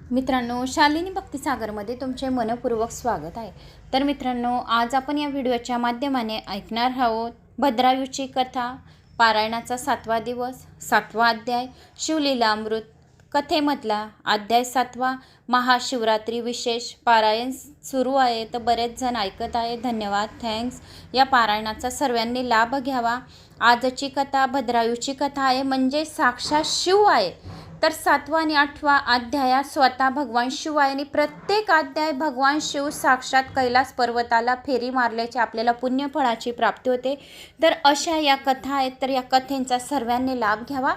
मित्रांनो, शालिनी भक्तिसागरमध्ये तुमचे मनपूर्वक स्वागत आहे। तर मित्रांनो, आज आपण या व्हिडिओच्या माध्यमाने ऐकणार आहोत भद्रायूची कथा, पारायणाचा 7वा दिवस, 7वा अध्याय, शिवलीला अमृत कथेमधला अध्याय 7वा, महाशिवरात्री विशेष पारायण सुरू आहे। तर बरेच जण ऐकत आहे, धन्यवाद, थँक्स। या पारायणाचा सर्वांनी लाभ घ्यावा। आजची कथा भद्रायूची कथा आहे, म्हणजे साक्षात शिव आहे। तर 7वा आणि 8वा अध्यायात स्वतः भगवान शिव आहे आणि प्रत्येक अध्याय भगवान शिव साक्षात कैलास पर्वताला फेरी मारल्याची आपल्याला पुण्यफळाची प्राप्ती होते। तर अशा या कथा आहेत, तर या कथेंचा सर्वांनी लाभ घ्यावा।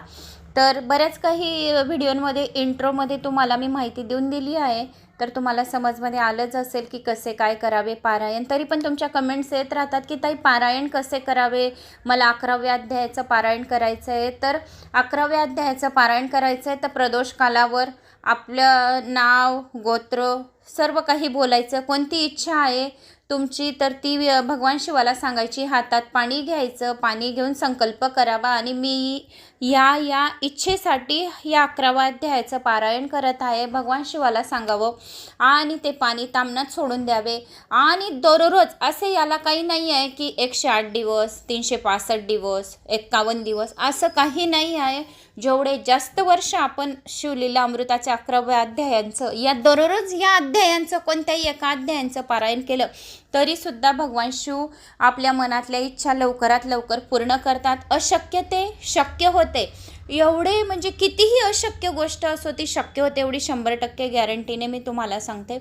तर बऱ्याच काही व्हिडिओमध्ये इंट्रोमध्ये तुम्हाला मी माहिती देऊन दिली आहे, तर तुम्हाला समजमध्ये आलंच असेल की कसे काय करावे पारायण। तरी पण तुमच्या कमेंट्स येत राहतात की ताई पारायण कसे करावे, मला 11व्या अध्यायाचं पारायण करायचं आहे। तर 11व्या अध्यायाचं पारायण करायचं आहे तर प्रदोष कालावर आपलं नाव, गोत्र सर्व काही बोलायचं, कोणती इच्छा आहे तुमची तर ती भगवान शिवाला सांगायची। हातात पाणी घ्यायचं, पाणी घेऊन संकल्प करावा आणि मी या इच्छेसाठी या 11व्या अध्यायाचं पारायण करत आहे, भगवान शिवाला सांगावं आणि ते पाणी तामनात सोडून द्यावे। आणि दररोज असे याला काही नाही आहे की 108 दिवस, 365 दिवस, 51 दिवस असं काही नाही आहे। जेवढे जास्त वर्ष आपण शिवलीला अमृताच्या 11व्या अध्यायांचं या दररोज या अध्यायांचं कोणत्याही एका अध्यायांचं पारायण केलं तरी सुद्धा भगवान शिव आपल्या मनातल्या इच्छा लवकरात लवकर पूर्ण करतात। अशक्य ते शक्य होते, एवढे म्हणजे कितीही अशक्य गोष्ट असो ती शक्य होते, एवढी 100% गॅरंटीने मी तुम्हाला सांगते।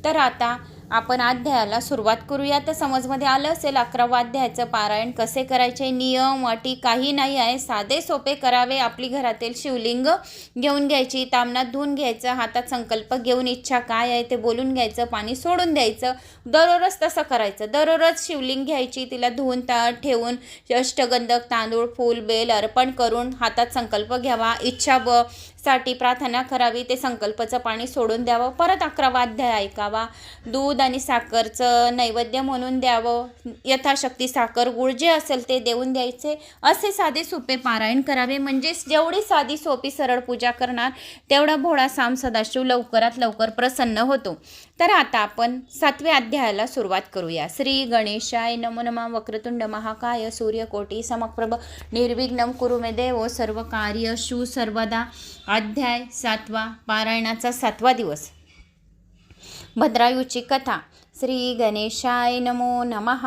तर आता आपण अध्यायाला सुरुवात करूया। तर समजमध्ये आलं असेल 11व्या अध्यायाचं पारायण कसे करायचे, नियम अटी काही नाही आहे, साधे सोपे करावे। आपली घरातील शिवलिंग घेऊन घ्यायची, तामनात धुवून घ्यायचं, हातात संकल्प घेऊन इच्छा काय आहे ते बोलून घ्यायचं, पाणी सोडून द्यायचं। दररोज तसं करायचं, दररोज शिवलिंग घ्यायची, तिला धुवून ठेवून अष्टगंधक तांदूळ फूल बेल अर्पण करून हातात संकल्प घ्यावा, इच्छा साठी प्रार्थना करावी, ते संकल्पाचं पाणी सोडून द्यावं। परत 11वा अध्याय ऐकावा, दूध आणि साखरचं नैवेद्य म्हणून द्यावं, यथाशक्ती साखर गुळ जे असेल ते देऊन द्यायचे। असे साधे सोपे पारायण करावे, म्हणजे जेवढी साधी सोपी सरळ पूजा करणार तेवढा भोळा साम सदाशिव लवकरात लवकर प्रसन्न होतो। तर आता आपण 7व्या अध्यायाला सुरुवात करूया। श्री गणेशाय नमो नमः। वक्रतुंड महाकाय सूर्यकोटी समप्रभ निर्विघ्नं कुरु मे देव सर्व कार्येषु सर्वदा। अध्याय 7वा, पारायणाचा 7वा दिवस, भद्रायूची कथा। श्री गणेशाय नमो नमः।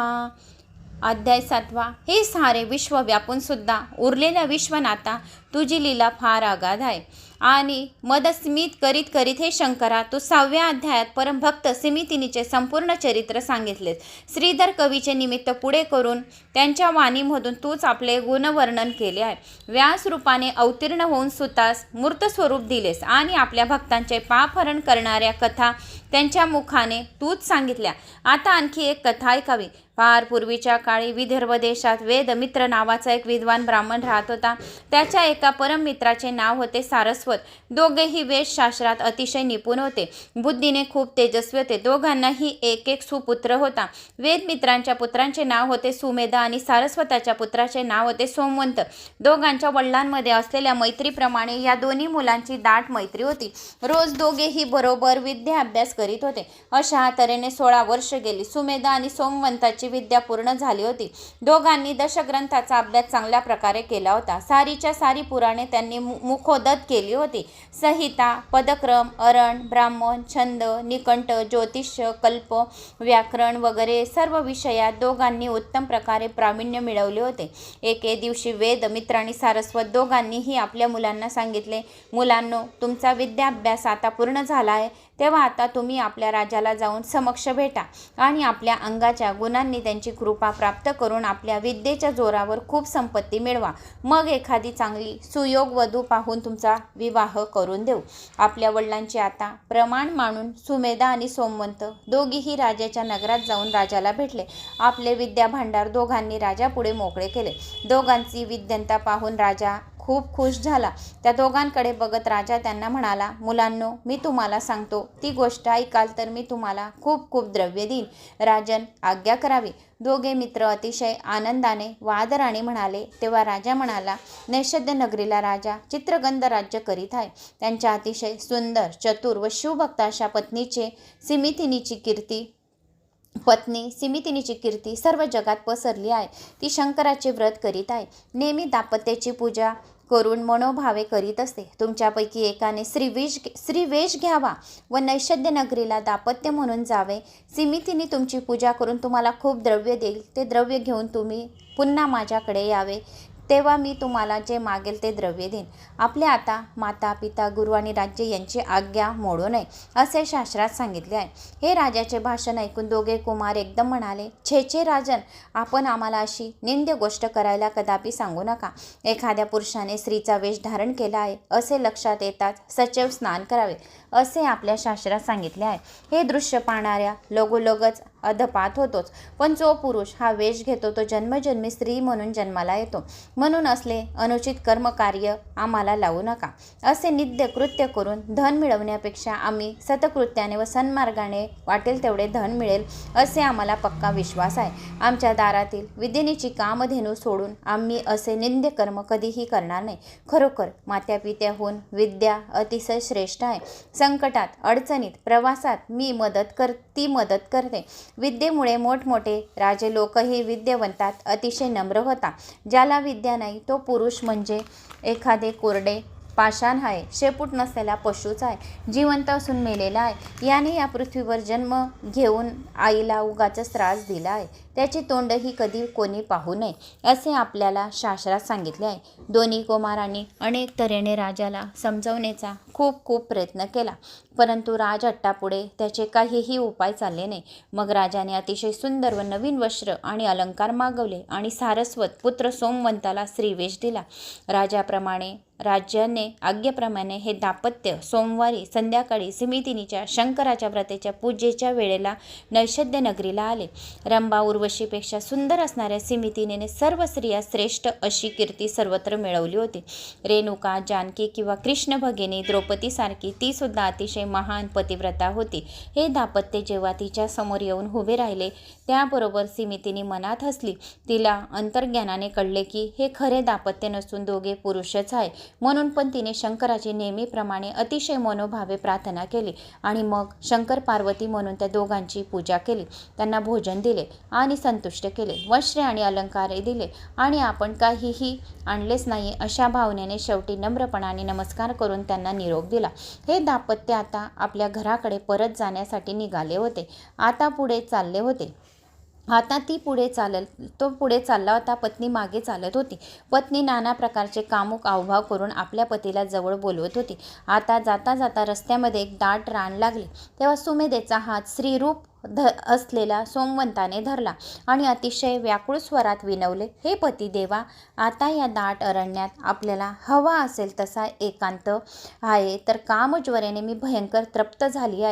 अध्याय 7वा। हे सारे विश्व व्यापून सुद्धा उरलेल्या विश्वनाथा तुझी लीला फार अगाध आहे आणि मदस्मित करीत करीत हे शंकरा तू 6व्या अध्यायात परमभक्त सिमितिनीचे संपूर्ण चरित्र सांगितले। श्रीधर कवीचे निमित्त पुढे करून त्यांच्या वाणीमधून तूच आपले गुणवर्णन केले आहे। व्यास रूपाने अवतीर्ण होऊन सुतास मूर्त स्वरूप दिलेस आणि आपल्या भक्तांचे पापहरण करणाऱ्या कथा त्यांच्या मुखाने तूच सांगितल्या। आता आणखी एक कथा ऐकावी। फार पूर्वीच्या काळी विदर्भ देशात वेदमित्र नावाचा एक विद्वान ब्राह्मण राहत होता। त्याच्या एका परममित्राचे नाव होते सारस्वत। दोघेही वेदशास्त्रात अतिशय निपुण होते, बुद्धीने खूप तेजस्वी होते। दोघांनाही एक एक सुपुत्र होता। वेदमित्रांच्या पुत्रांचे नाव होते सुमेधा आणि सारस्वताच्या पुत्राचे नाव होते सोमवंत। दोघांच्या वडिलांमध्ये असलेल्या मैत्रीप्रमाणे या दोन्ही मुलांची दाट मैत्री होती। रोज दोघेही बरोबर विद्या अभ्यास करीत होते। अशा तऱ्हेने 16 वर्ष गेली। सुमेधा आणि सोमवंताची विद्या पूर्ण झाली होती। दोघांनी दशग्रंथाचा अभ्यास चांगल्या प्रकारे केला होता। सारीच्या सारी पुराणे त्यांनी मुखोद्गत केली होती। संहिता, पदक्रम, अरण, ब्राह्मण, छंद, निकंठ, ज्योतिष्य, कल्प, व्याकरण वगैरे सर्व विषयात दोघांनी उत्तम प्रकारे प्रावीण्य मिळवले होते। एके दिवशी वेद मित्र आणि सारस्वत दोघांनीही आपल्या मुलांना सांगितले, मुलांनो, तुमचा विद्याभ्यास आता पूर्ण झाला आहे, तेव्हा आता तुम्ही आपल्या राजाला जाऊन समक्ष भेटा आणि आपल्या अंगाच्या गुणांनी त्यांची कृपा प्राप्त करून आपल्या विद्येच्या जोरावर खूप संपत्ती मिळवा। मग एखादी चांगली सुयोग वधू पाहून तुमचा विवाह करून देऊ। आपल्या वडिलांचे आता प्रमाण मानून सुमेधा आणि सोमवंत दोघीही राजाच्या नगरात जाऊन राजाला भेटले। आपले विद्या भांडार दोघांनी राजापुढे मोकळे केले। दोघांची विद्वत्ता पाहून राजा खूप खुश झाला. त्या दोघांकडे बघत राजा त्यांना म्हणाला, मुलांनो, मी तुम्हाला सांगतो, ती गोष्ट ऐकाल तर मी तुम्हाला खूप खूप द्रव्य देईन. राजन, आज्ञा करावी. दोघे मित्र अतिशय आनंदाने व आदराने म्हणाले. तेव्हा राजा म्हणाला, नैषध्य नगरीला राजा चित्रगंध राज्य करीत आहे. त्यांच्या अतिशय सुंदर, चतुर व शिवभक्त अशा पत्नी सिमितिनीची कीर्ती सर्व जगात पसरली आहे. ती शंकराचे व्रत करीत आहे. नेहमी दाम्पत्याची पूजा करून मनोभावे करीत असते. तुमच्यापैकी एकाने श्रीवेश घ्यावा व नैषध्य नगरीला दाम्पत्य म्हणून जावे. सिमितिनी तुमची पूजा करून तुम्हाला खूप द्रव्य देईल. ते द्रव्य घेऊन तुम्ही पुन्हा माझ्याकडे यावे. तेव्हा मी तुम्हाला जे मागेल ते द्रव्य देईन. आपले आता माता, पिता, गुरु आणि राज्य यांची आज्ञा मोडू नये, असे शास्त्रात सांगितले आहे. हे राजाचे भाषण ऐकून दोघे कुमार एकदम म्हणाले, छे राजन, आपण आम्हाला अशी निंद्य गोष्ट करायला कदापि सांगू नका. एखाद्या पुरुषाने स्त्रीचा वेश धारण केला आहे असे लक्षात येताच सचैव स्नान करावे, असे आपल्या शास्त्रात सांगितले आहे. हे दृश्य पाहणाऱ्या लगोलगच अधपात होतोच. पण जो पुरुष हा वेश घेतो तो जन्मजन्मी स्त्री म्हणून जन्माला येतो. म्हणून असले अनुचित कर्मकार्य आम्हाला लावू नका. असे नित्य कृत्य करून धन मिळवण्यापेक्षा आम्ही सतकृत्याने व सन्मार्गाने वाटेल तेवढे धन मिळेल असे आम्हाला पक्का विश्वास आहे. आमच्या दारातील विद्येची कामधेनू सोडून आम्ही असे निंद्य कर्म कधीही करणार नाही. खरोखर मात्यापित्याहून विद्या अतिशय श्रेष्ठ आहे. संकटात, अडचणीत, प्रवासात ती मदत करते. विद्येमुळे मोठमोठे राजे लोकही विद्यावंतात अतिशय नम्र होता. ज्याला विद्या नाही तो पुरुष म्हणजे एखादे कोरडे पाषाण आहे, शेपूट नसलेला पशुच आहे, जिवंत असून मेलेला आहे. याने या पृथ्वीवर जन्म घेऊन आईला उगाचच त्रास दिला आहे. त्याची तोंडही कधी कोणी पाहू नये, असे आपल्याला शास्त्रात सांगितले आहे. दोन्ही कुमारांनी अनेक तऱ्हेने राजाला समजवण्याचा खूप प्रयत्न केला, परंतु राजहट्टापुढे त्याचे काहीही उपाय चालले नाही. मग राजाने अतिशय सुंदर व नवीन वस्त्र आणि अलंकार मागवले आणि सारस्वत पुत्र सोमवंताला स्त्रीवेश दिला. राज्याने आज्ञेप्रमाणे हे दाम्पत्य सोमवारी संध्याकाळी सिमितिनीच्या शंकराच्या व्रतेच्या पूजेच्या वेळेला नैषध्य नगरीला आले. रंभा उर्वशीपेक्षा सुंदर असणाऱ्या सिमितिनीने सर्व स्त्रिया श्रेष्ठ अशी कीर्ती सर्वत्र मिळवली होती. रेणुका, जानकी किंवा कृष्ण भगिनी द्रौपदीसारखी ती सुद्धा अतिशय महान पतिव्रता होती. हे दाम्पत्य जेव्हा तिच्या समोर येऊन उभे राहिले त्याबरोबर सिमितिनी मनात हसली. तिला अंतर्ज्ञानाने कळले की हे खरे दाम्पत्य नसून दोघे पुरुषच आहे. म्हणून पण तिने शंकराची नेहमीप्रमाणे अतिशय मनोभावे प्रार्थना केली आणि मग शंकर पार्वती म्हणून त्या दोघांची पूजा केली. त्यांना भोजन दिले आणि संतुष्ट केले. वस्त्रे आणि अलंकार दिले आणि आपण काहीही आणलेच नाही अशा भावनेने शेवटी नम्रपणाने नमस्कार करून त्यांना निरोप दिला. हे दाम्पत्य आता आपल्या घराकडे परत जाण्यासाठी निघाले होते. आता तो पुढे चालला होता. पत्नी मागे चालत होती. पत्नी नाना प्रकारचे कामुक हावभाव करून आपल्या पतीला जवळ बोलवत होती. आता जाता रस्त्यामध्ये एक दाट रान लागले. तेव्हा सुमेधेचा हात स्त्रीरूप असलेला सोमवंताने धरला आणि अतिशय व्याकुळ स्वरात विनवले, हे पतिदेवा, आता या दाट अरण्यात आपल्याला हवा असेल तसा एकांत आहे, तर कामज्वरेने मी भयंकर त्रस्त झाली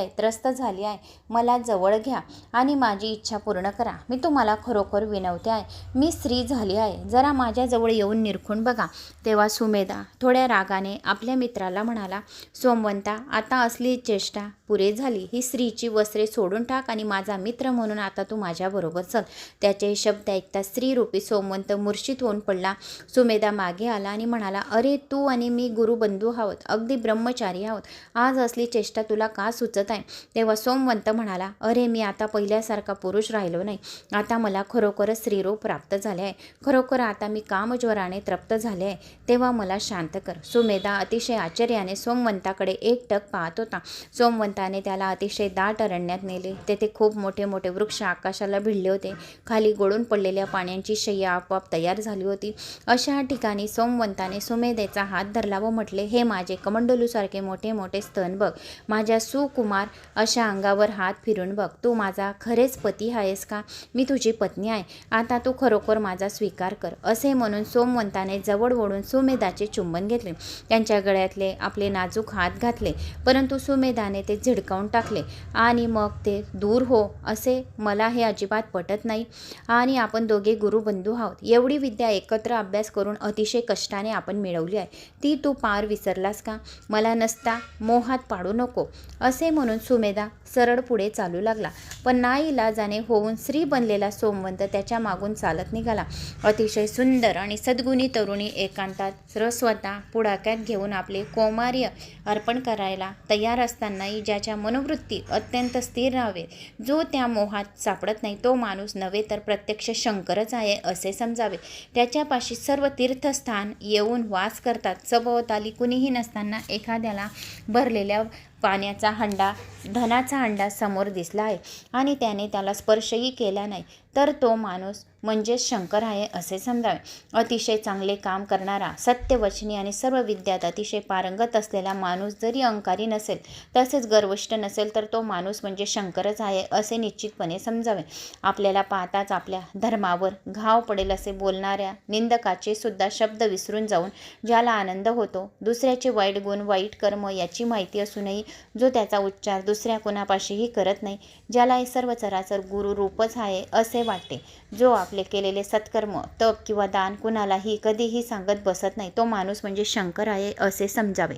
आहे. मला जवळ घ्या आणि माझी इच्छा पूर्ण करा. मी तुम्हाला खरोखर विनवते आहे, मी स्त्री झाली आहे. जरा माझ्याजवळ येऊन निरखून बघा. तेव्हा सुमेधा थोड्या रागाने आपल्या मित्राला म्हणाला, सोमवंता, आता असली चेष्टा पुरे झाली. ही स्त्रीची वस्त्रे सोडून टाक आणि माझा मित्र म्हणून आता तू माझ्याबरोबर चल. त्याचे शब्द ऐकता स्त्रीरूपी सोमवंत मूर्छित होऊन पडला. सुमेधा मागे आला आणि म्हणाला, अरे, तू आणि मी गुरुबंधू आहोत, अगदी ब्रह्मचारी आहोत. आज असली चेष्टा तुला का सुचत आहे? तेव्हा सोमवंत म्हणाला, अरे, मी आता पहिल्यासारखा पुरुष राहिलो नाही. आता मला खरोखरच स्त्रीरूप प्राप्त झाले आहे. खरोखर आता मी कामज्वराने त्रस्त झाले आहे. तेव्हा मला शांत कर. सुमेधा अतिशय आश्चर्याने सोमवंताकडे एकटक पाहत होता. सोमवंताने त्याला अतिशय दाट अरण्यात नेले. तेथे खूप मोठे वृक्ष आकाशाला भिडले होते. खाली गळून पडलेल्या पाण्याची शय्या आपोआप तयार झाली होती. अशा ठिकाणी सोमवंताने सुमेधेचा हात धरला व म्हटले, हे माझे कमंडलूसारखे मोठे स्तन बघ. माझ्या सुकुमार अशा अंगावर हात फिरून बघ. तू माझा खरेच पती आहेस का? मी तुझी पत्नी आहे. आता तू खरोखर माझा स्वीकार कर. असे म्हणून सोमवंताने जवळ ओढून सुमेधाचे चुंबन घेतले. त्यांच्या गळ्यातले आपले नाजूक हात घातले, परंतु सुमेधाने ते झिडकावून टाकले आणि मग ते दूर दूर हो असे मला हे अजिबात पटत नाही आणि आपण दोघे गुरुबंधू आहोत. एवढी विद्या एकत्र अभ्यास करून अतिशय कष्टाने आपण मिळवली आहे, ती तू पार विसरलास का? मला नसता मोहात पाडू नको असे म्हणून सुमेधा सरळ पुढे चालू लागला. पण नाईलाजाने होऊन स्त्री बनलेला सोमवंत त्याच्या मागून चालत निघाला. अतिशय सुंदर आणि सद्गुणी तरुणी एकांतात स्वतः पुढाक्यात घेऊन आपले कौमार्य अर्पण करायला तयार असतानाही ज्याच्या मनोवृत्ती अत्यंत स्थिर राहावे, जो त्या मोहात सापडत नाही, तो माणूस नव्हे तर प्रत्यक्ष शंकरच आहे असे समजावे. त्याच्यापाशी सर्व तीर्थस्थान येऊन वास करतात. सभोवताली कुणीही नसताना एखाद्याला भरलेल्या पाण्याचा हंडा, धनाचा हंडा समोर दिसला आहे आणि त्याने त्याला स्पर्शही केला नाही, तर तो माणूस म्हणजेच शंकर आहे असे समजावे. अतिशय चांगले काम करणारा, सत्यवचनी आणि सर्व विद्यात अतिशय पारंगत असलेला माणूस जरी अहंकारी नसेल, तसेच गर्विष्ठ नसेल, तर तो माणूस म्हणजे शंकरच आहे असे निश्चितपणे समजावे. आपल्याला पाहताच आपल्या धर्मावर घाव पडेल असे बोलणाऱ्या निंदकाचे सुद्धा शब्द विसरून जाऊन ज्याला आनंद होतो, दुसऱ्याचे वाईट गुण, वाईट कर्म याची माहिती असूनही जो त्याचा उच्चार दुसऱ्या कुणापाशीही करत नाही, ज्याला हे सर्व चराचर गुरु रूपच आहे असे वाटते, जो आपले केलेले सत्कर्म, तप किंवा दान कुणालाही कधीही सांगत बसत नाही, तो माणूस म्हणजे शंकर आहे असे समजावे.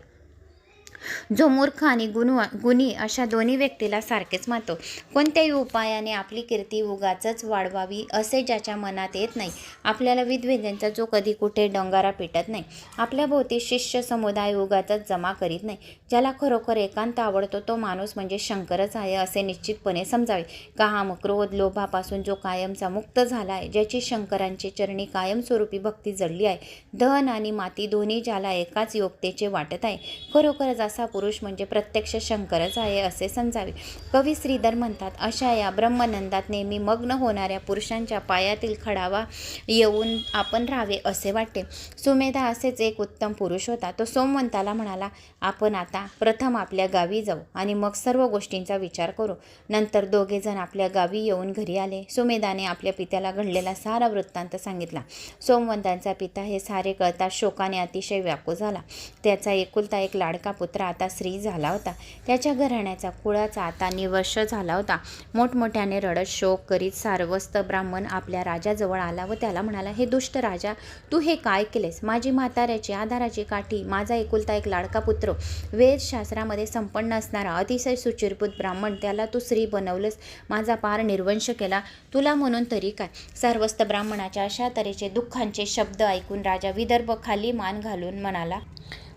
जो मूर्ख आणि गुणी अशा दोन्ही व्यक्तीला सारखेच मानतो, कोणत्याही उपायाने आपली कीर्ती उगाचच वाढवावी असे ज्याच्या मनात येत नाही, आपल्याला विद्वेषांचा जो कधी कुठे डंगारा पेटत नाही, आपल्या भोवती शिष्य समुदाय उगाचच जमा करीत नाही, ज्याला खरोखर एकांत आवडतो, तो माणूस म्हणजे शंकरच आहे असे निश्चितपणे समजावे. काम, क्रोध, लोभापासून जो कायमचा मुक्त झाला आहे, ज्याची शंकरांचे चरणी कायमस्वरूपी भक्ती जडली आहे, धन आणि माती दोन्ही ज्याला एकाच योग्यतेचे वाटत आहे, खरोखरच असा पुरुष म्हणजे प्रत्यक्ष शंकरच आहे असे समजावे. कवी श्रीधर म्हणतात, अशा या ब्रह्मनंदात नेहमी मग्न होणाऱ्या पुरुषांच्या पायातील खडावा येऊन आपण राहावे असे वाटते. सुमेधा असेच एक उत्तम पुरुष होता. तो सोमवंताला म्हणाला, आपण आता प्रथम आपल्या गावी जाऊ आणि मग सर्व गोष्टींचा विचार करू. नंतर दोघे जण आपल्या गावी येऊन घरी आले. सुमेधाने आपल्या पित्याला घडलेला सारा वृत्तांत सांगितला. सोमवंतांचा पिता हे सारे कळताच शोकाने अतिशय व्याकुळ झाला. त्याचा एकुलता एक लाडका पुत्र आता स्त्री झाला होता. त्याच्या घराण्याचा कुळाचा आता निवश झाला होता. मोठमोठ्याने रडत शोक करीत सारस्वत ब्राह्मण आपल्या राजाजवळ आला व त्याला म्हणाला, हे दुष्ट राजा, तू हे काय केलेस? माझी म्हाताऱ्याची आधाराची काठी, माझा एकुलता एक लाडका पुत्र, वेदशास्त्रामध्ये संपन्न असणारा अतिशय सुचिरभूत ब्राह्मण, त्याला तू स्त्री बनवलंस, माझा पार निर्वंश केला. तुला म्हणून तरी काय? सारस्वत ब्राह्मणाच्या अशा तऱ्हेचे दुःखांचे शब्द ऐकून राजा विदर्भ खाली मान घालून म्हणाला,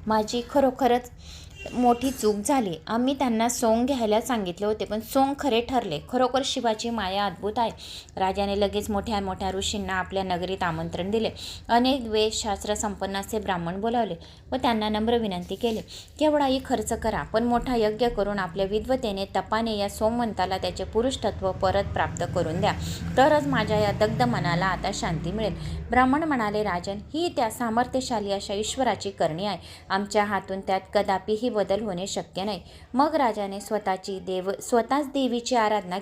माझी खरोखरच मोठी चूक झाली. आम्ही त्यांना सोंग घ्यायला सांगितले होते, पण सोंग खरे ठरले. खरोखर शिवाची माया अद्भुत आहे. राजाने लगेच मोठ्या मोठ्या ऋषींना आपल्या नगरीत आमंत्रण दिले. अनेक वेदशास्त्र संपन्न असे ब्राह्मण बोलावले व त्यांना नम्र विनंती केली, केवढाही खर्च करा, पण मोठा यज्ञ करून आपल्या विद्वतेने तपाने या सोमवंताला त्याचे पुरुषत्व परत प्राप्त करून द्या, तरच माझ्या या दग्ध मनाला आता शांती मिळेल. ब्राह्मण म्हणाले, राजन, ही त्या सामर्थ्यशाली अशा ईश्वराची करणी आहे. आमच्या हातून त्यात कदापिही बदल होणे शक्य नाही. मग राजाने स्वतःच देवीची आराधना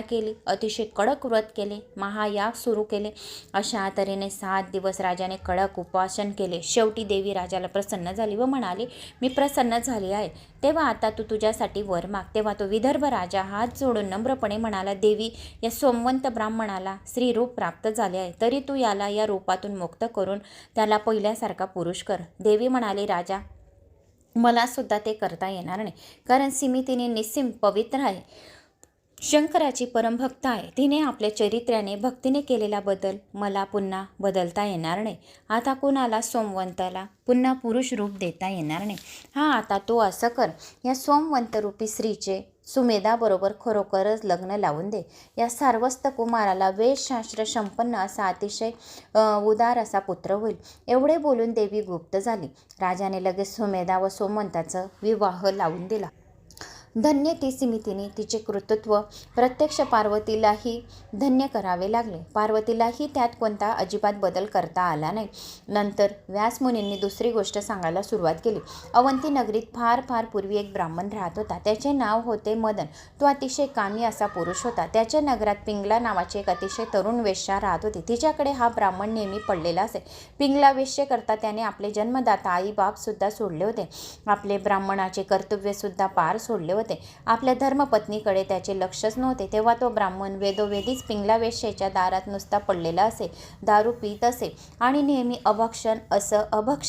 केली. अतिशय कडक व्रत केले, महायाग सुरू केले. अशा तऱ्हेने 7 दिवस राजाने कडक उपासन केले. शेवटी देवी राजाला प्रसन्न झाली व म्हणाली, मी प्रसन्न झाली आहे, तेव्हा आता तू तुझ्यासाठी वर माग. तेव्हा तो विदर्भ राजा हात जोडून नम्रपणे म्हणाला, देवी, या सोमवंत ब्राह्मणाला स्त्रीरूप प्राप्त झाले आहे, तरी तू याला या रूपातून मुक्त करून त्याला पहिल्यासारखा पुरुष कर. देवी म्हणाली, राजा, मला सुद्धा ते करता येणार नाही, कारण सिमितीने निस्सीम पवित्र आहे, शंकराची परमभक्त आहे. तिने आपल्या चरित्र्याने भक्तीने केलेला बदल मला पुन्हा बदलता येणार नाही. आता कुणाला सोमवंताला पुन्हा पुरुष रूप देता येणार नाही. आता तू असं कर, या सोमवंतरूपी स्त्रीचे सुमेधाबरोबर खरोखरच लग्न लावून दे. या सारस्वत कुमाराला वेदशास्त्र संपन्न असा अतिशय उदार असा पुत्र होईल. एवढे बोलून देवी गुप्त झाली. राजाने लगेच सुमेधा व सोमवंताचा विवाह लावून दिला. धन्य ती सिमितीने, तिचे कर्तृत्व प्रत्यक्ष पार्वतीलाही धन्य करावे लागले. पार्वतीलाही त्यात कोणता अजिबात बदल करता आला नाही. नंतर व्यासमुनींनी दुसरी गोष्ट सांगायला सुरुवात केली. अवंती नगरीत फार पूर्वी एक ब्राह्मण राहत होता. त्याचे नाव होते मदन. तो अतिशय कामी असा पुरुष होता. त्याच्या नगरात पिंगला नावाची एक अतिशय तरुण वेश्या राहत होती. तिच्याकडे हा ब्राह्मण नेहमी पडलेला असे. पिंगला वेश्ये करता त्याने आपले जन्मदाता आई बाप सुद्धा सोडले होते. आपले ब्राह्मणाचे कर्तव्य सुद्धा पार सोडले होते. होते. आपल्या धर्मपत्नीकडे त्याचे लक्षच नव्हते. तेव्हा तो ब्राह्मण वेदोवेदीच पिंगला वेश्येच्या दारात नुसता पडलेला असे, दारू पीत असे आणि नेहमी अभक्ष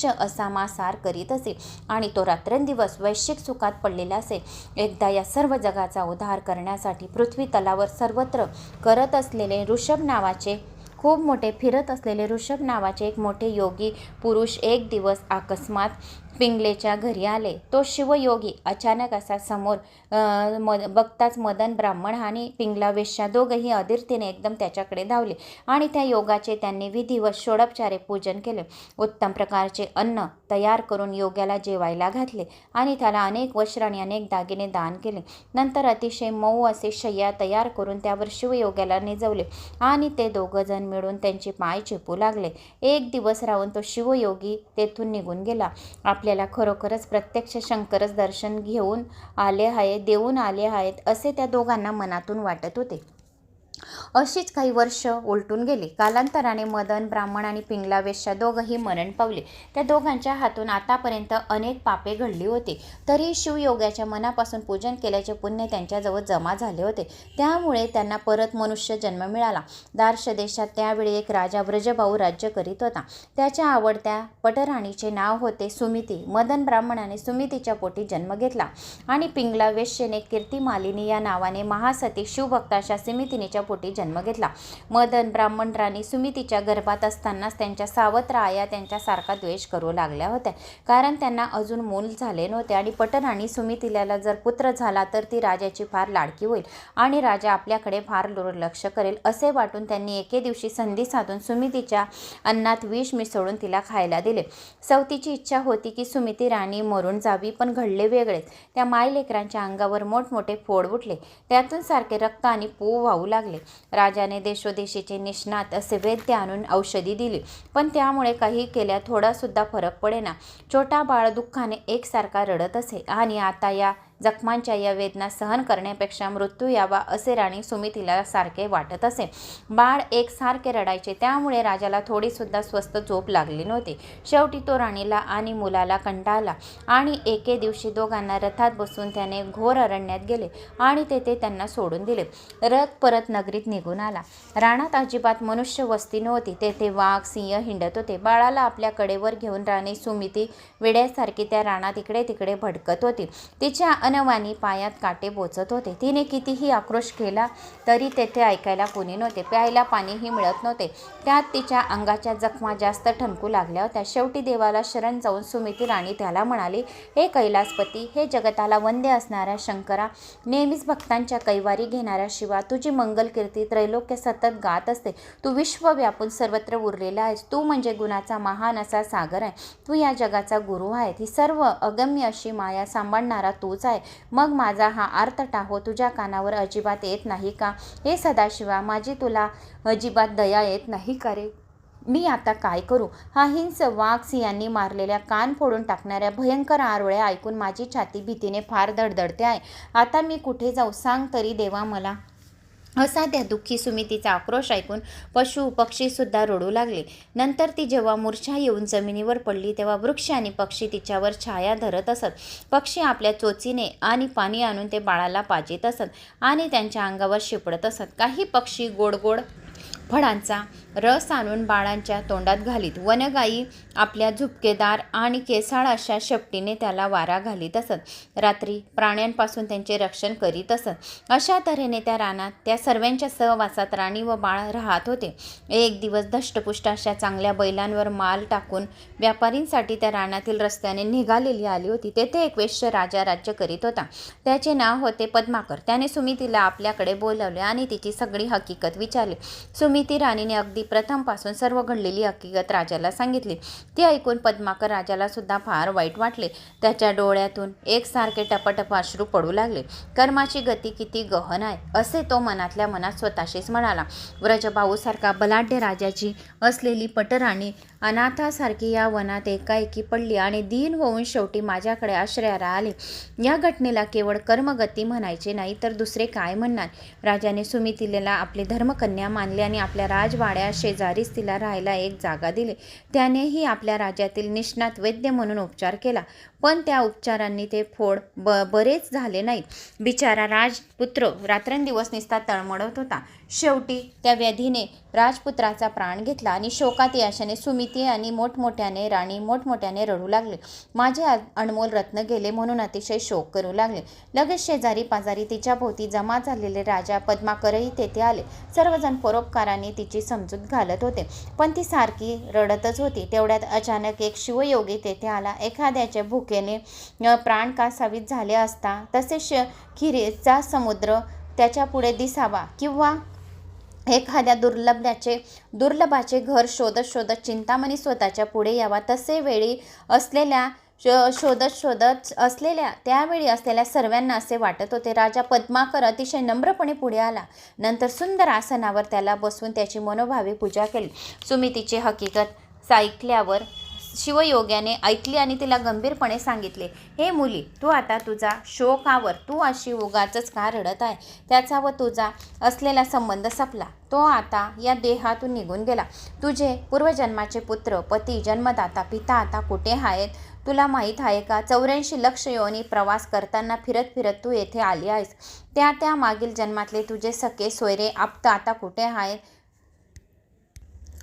असा मांसाहार करीत असे आणि तो रात्रंदिवस वैश्विक सुखात पडलेला असे. एकदा या सर्व जगाचा उद्धार करण्यासाठी पृथ्वी तलावर सर्वत्र करत असलेले फिरत असलेले ऋषभ नावाचे एक मोठे योगी पुरुष एक दिवस अकस्मात पिंगलेच्या घरी आले. तो शिवयोगी अचानक असा समोर बघताच मदन ब्राह्मण आणि पिंगला वेश्या दोघंही अधीरतेने एकदम त्याच्याकडे धावले आणि त्या योगाचे त्यांनी विधिवत षोडोपचारे पूजन केले. उत्तम प्रकारचे अन्न तयार करून योग्याला जेवायला घातले आणि त्याला अनेक वस्त्र आणि अनेक दागिने दान केले. नंतर अतिशय मऊ असे शय्या तयार करून त्यावर शिवयोग्याला निजवले आणि ते दोघं जण मिळून त्यांचे पाय चेपू लागले. एक दिवस राहून तो शिवयोगी तेथून निघून गेला. आपल्याला खरोखरच प्रत्यक्ष शंकरच दर्शन देऊन आले आहेत असे त्या दोघांना मनातून वाटत होते. अशीच काही वर्ष उलटून गेली. कालांतराने मदन ब्राह्मण आणि पिंगला वेश्या दोघंही मरण पावले. त्या दोघांच्या हातून आतापर्यंत अनेक पापे घडली होती, तरी शिवयोगाच्या मनापासून पूजन केल्याचे पुण्य त्यांच्याजवळ जमा झाले होते. त्यामुळे त्यांना परत मनुष्य जन्म मिळाला. दार्श देशात त्यावेळी एक राजा व्रजभाऊ राज्य करीत होता. त्याच्या आवडत्या पटराणीचे नाव होते सुमिती. मदन ब्राह्मणाने सुमितीच्या पोटी जन्म घेतला आणि पिंगला वेश्येने कीर्तिमालिनी या नावाने महासती शिवभक्त अशा सुमितीनीच्या पोटी जन्म घेतला. मदन ब्राह्मणराणी सुमितीच्या गर्भात असतानाच त्यांच्या सावत्र आया त्यांच्यासारखा द्वेष करू लागल्या होत्या, कारण त्यांना अजून मूल झाले नव्हते आणि पटराणी सुमितीला जर पुत्र झाला तर ती राजाची फार लाडकी होईल आणि राजा आपल्याकडे फार दुर्लक्ष करेल असे वाटून त्यांनी एके दिवशी संधी साधून सुमितीच्या अन्नात विष मिसळून तिला खायला दिले. सवतीची इच्छा होती की सुमिती राणी मरून जावी, पण घडले वेगळेच. त्या मायलेकरांच्या अंगावर मोठमोठे फोड उठले, त्यातून सारखे रक्त आणि पू वाहू लागले. राजाने देशोदेशीचे निष्णात असे वैद्य आणून औषधी दिली, पण त्यामुळे काही केल्या थोडा सुद्धा फरक पडेना. छोटा बाळ दुःखाने एकसारखा रडत असे आणि आता या जखमांच्या या वेदना सहन करण्यापेक्षा मृत्यू यावा असे राणी सुमितीला सारखे वाटत असे. बाळ एकसारखे रडायचे, त्यामुळे राजाला थोडीसुद्धा स्वस्थ झोप लागली नव्हती. शेवटी तो राणीला आणि मुलाला कंटाळला आणि एके दिवशी दोघांना रथात बसून त्याने घोर अरण्यात गेले आणि तेथे त्यांना सोडून दिले. रथ परत नगरीत निघून आला. रानात अजिबात मनुष्य वस्ती नव्हती. तेथे वाघ सिंह हिंडत होते. बाळाला आपल्या कडेवर घेऊन राणी सुमिती वेड्यासारखी त्या रानात इकडे तिकडे भटकत होती. तिच्या अनवानी पायात काटे बोचत होते. तिने कितीही आक्रोश केला तरी तेथे ऐकायला कोणी नव्हते. प्यायला पाणीही मिळत नव्हते. त्यात तिच्या अंगाच्या जखमा जास्त ठणकू लागल्या होत्या. शेवटी देवाला शरण जाऊन सुमिती राणी त्याला म्हणाली, हे कैलासपती, हे जगताला वंद्य असणाऱ्या शंकरा, नेहमीच भक्तांच्या कैवारी घेणाऱ्या शिवा, तुझी मंगलकीर्ती त्रैलोक्य सतत गात असते. तू विश्व व्यापून सर्वत्र उरलेला आहेस. तू म्हणजे गुणाचा महान असा सागर आहे. तू या जगाचा गुरु आहे. ही सर्व अगम्य अशी माया सांभाळणारा तूच आहे. मग माझा हा आर्तटाहो तुझ्या कानावर अजिबात येत नाही का? हे सदाशिवा, माझी तुला अजिबात दया येत नाही का रे? मी आता काय करू? हा हिंस वाघ सिंहांनी मारलेल्या कान फोडून टाकणाऱ्या भयंकर आरोळ्या ऐकून माझी छाती भीतीने फार धडधडते आहे. आता मी कुठे जाऊ? सांग तरी देवा मला. असा त्या दुःखी सुमितीचा आक्रोश ऐकून पशु पक्षीसुद्धा रडू लागले. नंतर ती जेव्हा मूर्छा येऊन जमिनीवर पडली तेव्हा वृक्ष आणि पक्षी तिच्यावर छाया धरत असत. पक्षी आपल्या चोचीने आणि पाणी आणून ते बाळाला पाजीत असत आणि त्यांच्या अंगावर शिपडत असत. काही पक्षी गोड गोड फळांचा रस आणून बाळांच्या तोंडात घालीत. वनगाई आपल्या झुपकेदार आणि केसाळ अशा शेपटीने त्याला वारा घालीत असत. रात्री प्राण्यांपासून त्यांचे रक्षण करीत असत. अशा तऱ्हेने त्या रानात त्या सर्वांच्या सहवासात राणी व बाळ राहत होते. एक दिवस धष्टपुष्ट अशा चांगल्या बैलांवर माल टाकून व्यापारींसाठी त्या रानातील रस्त्याने निघालेली आली होती. तेथे एक वेश्य राजा राज्य करीत होता. त्याचे नाव होते पद्माकर. त्याने सुमितीला आपल्याकडे बोलावले आणि तिची सगळी हकीकत विचारली. सुमिती राणीने अगदी प्रथमपासून सर्व घडलेली हकीकत राजाला सांगितली. ती ऐकून पद्माकर राजाला सुद्धा फार वाईट वाटले. त्याच्या डोळ्यातून एकसारखे टपटप अश्रू पडू लागले. कर्माची गती किती गहन आहे असे तो मनातल्या मनात स्वतःशीच म्हणाला. व्रजभाऊसारखा बलाढ्य राजाची असलेली पटराणी अनाथासारखी या वनात एकाएकी पडली आणि दीन होऊन शेवटी माझ्याकडे आश्रयाला आली. या घटनेला केवळ कर्मगती म्हणायचे नाही तर दुसरे काय म्हणणार. राजाने सुमितीला आपली धर्मकन्या मानले आणि आपल्या राजवाड्या शेजारीच तिला राहायला एक जागा दिली. त्यानेही आपल्या राज्यातील निष्णात वैद्य म्हणून उपचार केला, पण त्या उपचारांनी ते फोड बरेच झाले नाहीत. बिचारा राजपुत्र रात्रंदिवस निस्ता तळमळत होता. शेवटी त्या व्याधीने राजपुत्राचा प्राण घेतला आणि शोकात याशाने सुमिती आणि राणी मोठमोठ्याने रडू लागले. माझे अनमोल रत्न गेले म्हणून अतिशय शोक करू लागले. लगेच शेजारी पाजारी तिच्या भोवती जमा झालेले राजा पद्माकरही तेथे आले. सर्वजण परोपकाराने तिची समजूत घालत होते, पण ती सारखी रडतच होती. तेवढ्यात अचानक एक शिवयोगी तेथे आला. एखाद्याच्या भुकेने प्राण कासावीस झाले असता तसे खिरेचा समुद्र त्याच्या पुढे दिसावा किंवा एखाद्या दुर्लभाचे घर शोधत शोधत चिंतामणी स्वतःच्या पुढे यावा, तसे वेळी असलेल्या शोधत असलेल्या त्यावेळी असलेल्या सर्वांना असे वाटत होते. राजा पद्माकर अतिशय नम्रपणे पुढे आला. नंतर सुंदर आसनावर त्याला बसवून त्याची मनोभावे पूजा केली. सुमितीची हकीकत ऐकल्यावर शिवयोग्याने ऐकली आणि तिला गंभीरपणे सांगितले, हे मुली, तू आता तुझा शोक आवर. तू अशी उगाचच का रडत आहे? त्याचा व तुझा असलेला संबंध संपला. तो आता या देहातून निघून गेला. तुझे पूर्वजन्माचे पुत्र, पती, जन्मदाता, पिता आता कुठे आहेत तुला माहीत आहे का? 84 लक्ष योनी प्रवास करताना फिरत फिरत तू येथे आली आहेस. त्या मागील जन्मातले तुझे सखे सोयरे आप्त आता कुठे आहेत?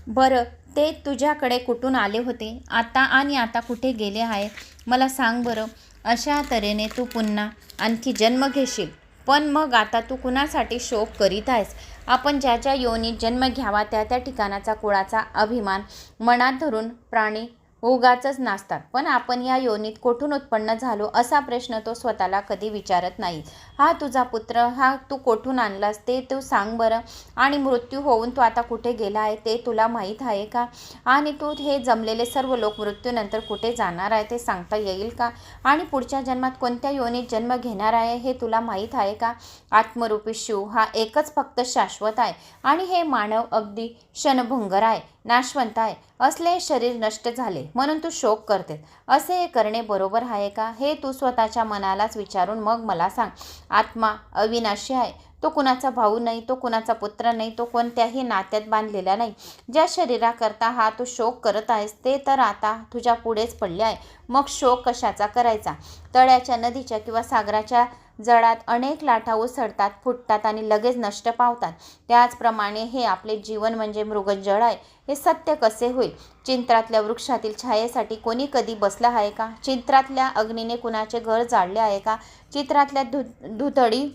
बरं, ते तुझ्याकडे कुठून आले होते आता कुठे गेले आहेत? मला सांग बरं. अशा तऱ्हेने तू पुन्हा आणखी जन्म घेशील. पण मग आता तू कुणासाठी शोक करीत आहेस? आपण ज्या ज्या योनीत जन्म घ्यावा त्या ठिकाणाचा कुळाचा अभिमान मनात धरून प्राणी उगाचच नाचतात. पण आपण या योनीत कोठून उत्पन्न झालो असा प्रश्न तो स्वतःला कधी विचारत नाही. हा तुझा पुत्र, हा तू कोठून आणलास ते तू सांग बरं. आणि मृत्यू होऊन तू आता कुठे गेला आहे ते तुला माहीत आहे का? आणि तू हे जमलेले सर्व लोक मृत्यूनंतर कुठे जाणार आहे ते सांगता येईल का? आणि पुढच्या जन्मात कोणत्या योनीत जन्म घेणार आहे हे तुला माहीत आहे का? आत्मरूपी शिव हा एकच फक्त शाश्वत आहे आणि हे मानव अगदी क्षणभंगुर आहे, नाशवंत आहे. असले शरीर नष्ट झाले म्हणून तू शोक करते. असे करणे बरोबर आहे का? हे तू स्वतःच्या मनालाच विचारून मग मला सांग. आत्मा अविनाशी आहे. तो कुणाचा भाऊ नाही, तो कुणाचा पुत्र नाही, तो कोणत्याही नात्यात बांधलेला नाही. ज्या शरीराकरता हा तू शोक करत आहेस ते तर आता तुझ्या पुढेच पडले आहे. मग शोक कशाचा करायचा? तळ्याच्या, नदीच्या किंवा सागराच्या जळात अनेक लाटा उसळतात, फुटतात आणि लगेच नष्ट पावतात. त्याचप्रमाणे हे आपले जीवन म्हणजे मृगजळ आहे. हे सत्य कसे होईल? चिंत्रातल्या वृक्षातील छायेसाठी कोणी कधी बसला आहे का? चित्रातल्या अग्नीने कुणाचे घर जाळले आहे का? चित्रातल्या धुतडी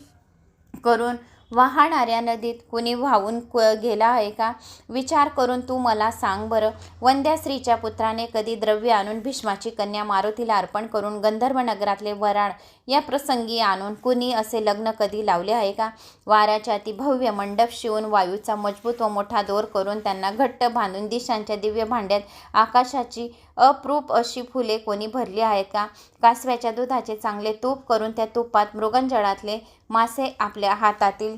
करून वाहणाऱ्या नदीत कुणी वाहून गेला आहे का? विचार करून तू मला सांग बरं. वंद्या स्त्रीच्या पुत्राने कधी द्रव्य आणून भीष्माची कन्या मारुतीला अर्पण करून गंधर्व नगरातले वराड या प्रसंगी आणून कुणी असे लग्न कधी लावले आहे का? वाऱ्याच्या अति भव्य मंडप शिवून वायूचा मजबूत व मोठा दोर करून त्यांना घट्ट बांधून दिशांच्या दिव्य भांड्यात आकाशाची अप्रूप अशी फुले कोणी भरली आहेत का? कासव्याच्या दुधाचे चांगले तूप करून त्या तुपात मृगजळातले मासे आपल्या हातातील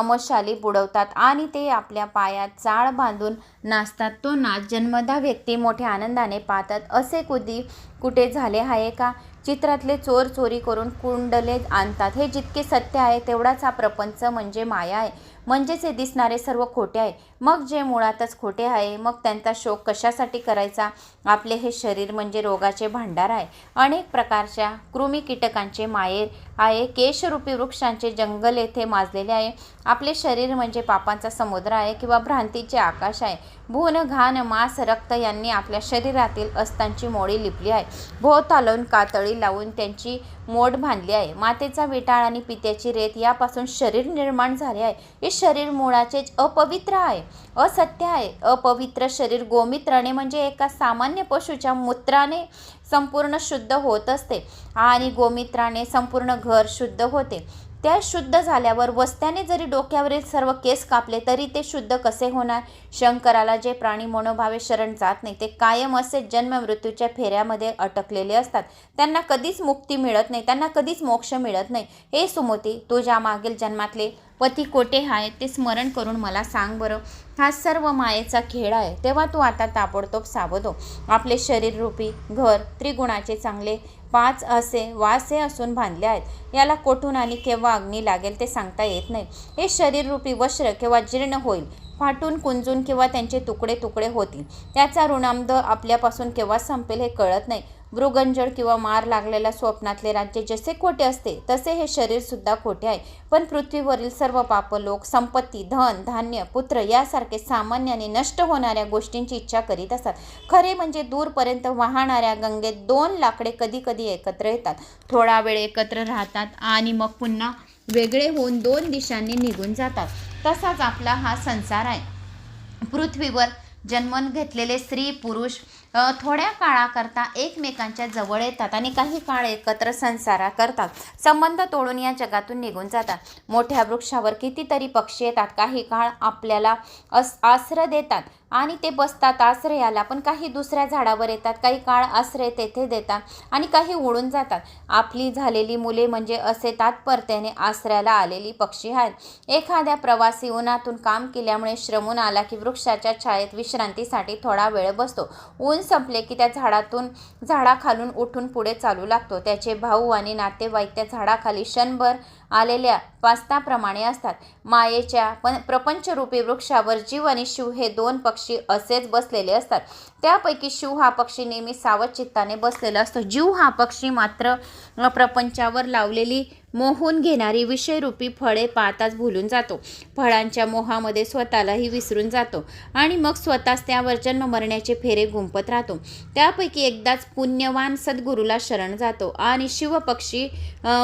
मशाली बुडवतात आणि ते आपल्या पायात जाळ बांधून नाचतात. तो नाच जन्मदा व्यक्ती मोठ्या आनंदाने पाहतात. असे कधी कुठे झाले आहे का? चित्रातले चोर चोरी करून कुंडले आणतात. हे जितके सत्य आहे तेवढाच हा प्रपंच म्हणजे माया आहे. म्हणजेच हे दिसणारे सर्व खोटे आहे. मग जे मुळातच खोटे आहे, मग त्यांचा शोक कशासाठी करायचा? आपले हे शरीर म्हणजे रोगाचे भांडार आहे. अनेक प्रकारच्या कृमी कीटकांचे माहेर आहे. केशरूपी वृक्षांचे जंगल येथे माजलेले आहे. आपले शरीर म्हणजे पापांचा समुद्र आहे किंवा भ्रांतीचे आकाश आहे. भून, घाण, मांस, रक्त यांनी आपल्या शरीरातील अस्तांची मोडी लिपली आहे. भोवतालून कातळी लावून त्यांची मोड बांधली आहे. मातेचा विटाळ आणि पित्याची रेत यापासून शरीर निर्माण झाले आहे. हे शरीर मुळाचेच अपवित्र आहे, असत्य आहे. अपवित्र शरीर गोमित्राने म्हणजे एका सामान्य पशुच्या मूत्राने संपूर्ण शुद्ध होत असते आणि गोमित्राने संपूर्ण घर शुद्ध होते. त्या शुद्ध झाल्यावर वस्त्याने जरी डोक्यावरील सर्व केस कापले तरी ते शुद्ध कसे होणार? शंकराला जे प्राणी मनोभावे शरण जात नाही ते कायम असे जन्म मृत्यूच्या फेऱ्यामध्ये अटकलेले असतात. त्यांना कधीच मुक्ती मिळत नाही, त्यांना कधीच मोक्ष मिळत नाही. हे सुमती, तुझ्या मागील जन्मातले पती कोठे आहे ते स्मरण करून मला सांग बरं. हा सर्व मायेचा खेळ आहे. तेव्हा तू आता ताबडतोब सावध हो. आपले शरीररूपी घर त्रिगुणाचे चांगले 5 असे वासे असून बांधले आहेत. याला कोठून आणि केव्हा अग्नी लागेल ते सांगता येत नाही. हे शरीररूपी वस्त्र केव्हा जीर्ण होईल, फाटून कुंजून किंवा त्यांचे तुकडे तुकडे होतील. त्याचा ऋणांध आपल्यापासून केव्हा संपेल हे कळत नाही. मृगंजड किंवा मार लागलेल्या स्वप्नातले राज्य जसे खोटे असते तसे हे शरीर सुद्धा खोटे आहे. पण पृथ्वीवरील सर्व पापलोक संपत्ती, धन, धान्य, पुत्र यासारखे सामान्य आणि नष्ट होणाऱ्या गोष्टींची इच्छा करीत असतात. खरे म्हणजे दूरपर्यंत वाहणाऱ्या गंगेत 2 लाकडे कधी कधी एकत्र येतात, थोडा वेळ एकत्र राहतात आणि मग पुन्हा वेगळे होऊन 2 दिशांनी निघून जातात. तसाच आपला हा संसार आहे. पृथ्वीवर जन्म घेतलेले स्त्री पुरुष थोड्या काळाकरता एकमेकांच्या जवळ येतात आणि काही काळ एकत्र संसार करतात. संबंध तोडून या जगातून निघून जातात. मोठ्या वृक्षावर कितीतरी पक्षी येतात, काही काळ आपल्याला आश्रय देतात आणि ते बसतात आश्रयाला. पण काही दुसऱ्या झाडावर येतात, काही काळ आश्रय तेथे देतात आणि काही उडून जातात. आपली झालेली मुले म्हणजे असे तात्पर्याने आश्रयाला आलेली पक्षी आहेत. एखाद्या प्रवासी उन्हातून काम केल्यामुळे श्रमून आला की वृक्षाच्या छायेत विश्रांतीसाठी थोडा वेळ बसतो. ऊन संपले की त्या झाडाखालून उठून पुढे चालू लागतो. त्याचे भाऊ आणि नातेवाईक त्या झाडाखाली क्षणभर आलेल्या पास्ताप्रमाणे असतात. मायेच्या प्रपंचरूपी वृक्षावर जीव आणि शिव हे 2 पक्षी असेच बसलेले असतात. त्यापैकी शिव हा पक्षी नेहमी सावध चित्ताने बसलेला असतो. जीव हा पक्षी मात्र प्रपंचावर लावलेली मोहून घेणारी विषयरूपी फळे पाहताच भुलून जातो. फळांच्या मोहामध्ये स्वतःलाही विसरून जातो आणि मग स्वतःच त्यावर जन्म मरण्याचे फेरे गुंफत राहतो. त्यापैकी एकदाच पुण्यवान सद्गुरूला शरण जातो आणि शिवपक्षी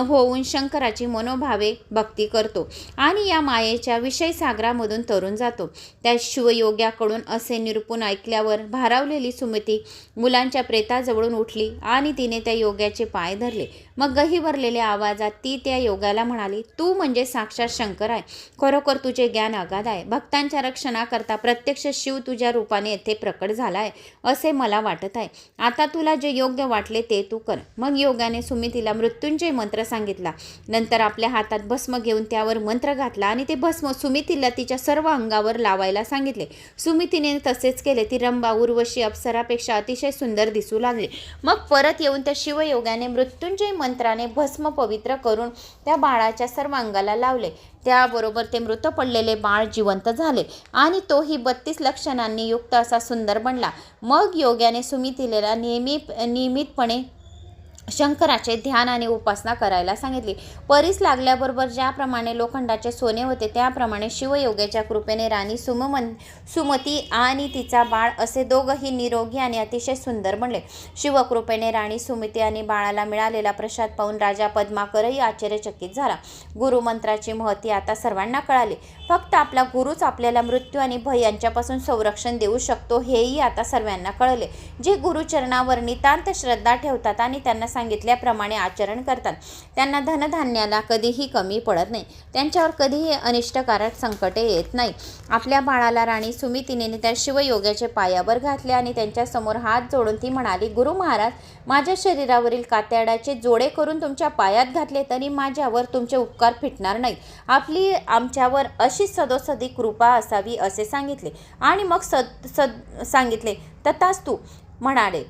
होऊन शंकराची मनोभावे भक्ती करतो आणि या मायेच्या विषय सागरामधून तरून जातो. त्या शिवयोग्याकडून असे निरूपण ऐकल्यावर भारावलेली सुमती मुलांच्या प्रेताजवळून उठली आणि तिने त्या योग्याचे पाय धरले. मग गहिवरलेल्या आवाजात ती त्या योगाला म्हणाली, तू म्हणजे साक्षात शंकर आहे. खरोखर तुझे ज्ञान अगाध आहे. भक्तांच्या रक्षणाकरता प्रत्यक्ष शिव तुझ्या रूपाने येथे प्रकट झाला आहे असे मला वाटत आहे. आता तुला जे योग्य वाटले ते तू कर. मग योगाने सुमितीला मृत्युंजय मंत्र सांगितला. नंतर आपल्या हातात भस्म घेऊन त्यावर मंत्र घातला आणि ते भस्म सुमितीला तिच्या सर्व अंगावर लावायला सांगितले. सुमितीने तसेच केले. ती रंभा उर्वशी अप्सरापेक्षा अतिशय सुंदर दिसू लागली. मग परत येऊन त्या शिवयोगाने मृत्युंजय मंत्राने भस्म पवित्र करून त्या बाळाच्या सर्व अंगाला लावले. त्याबरोबर ते मृत पडलेले बाळ जिवंत झाले आणि तोही 32 लक्षणांनी युक्त असा सुंदर बनला. मग योग्याने सुमितीला नियमितपणे शंकराचे ध्यान आणि उपासना करायला सांगितली. परीस लागल्याबरोबर ज्याप्रमाणे लोखंडाचे सोने होते त्याप्रमाणे शिवयोग्याच्या कृपेने राणी सुमती आणि तिचा बाळ असे दोघंही निरोगी आणि अतिशय सुंदर बनले. शिवकृपेने राणी सुमती आणि बाळाला मिळालेला प्रसाद पाहून राजा पद्माकरही आश्चर्यचकित झाला. गुरुमंत्राची महती आता सर्वांना कळाली. फक्त आपला गुरुच आपल्याला मृत्यू आणि भय यांच्यापासून संरक्षण देऊ शकतो हेही आता सर्वांना कळले. जे गुरुचरणावर नितांत श्रद्धा ठेवतात आणि त्यांना सांगितल्याप्रमाणे आचरण करतात त्यांना धनधान्याला कधीही कमी पडत नाही. त्यांच्यावर कधीही अनिष्टकारक संकटे येत नाही. आपल्या बाळाला राणी सुमितीने त्या शिवयोग्याचे पायावर घातले आणि त्यांच्यासमोर हात जोडून ती म्हणाली, गुरु महाराज, माझ्या शरीरावरील कातड्याचे जोडे करून तुमच्या पायात घातले तरी माझ्यावर तुमचे उपकार फिटणार नाहीत. आपली आमच्यावर अशी सदोसदी कृपा असावी असे सांगितले आणि मग सांगितले. तथास्तु म्हणाले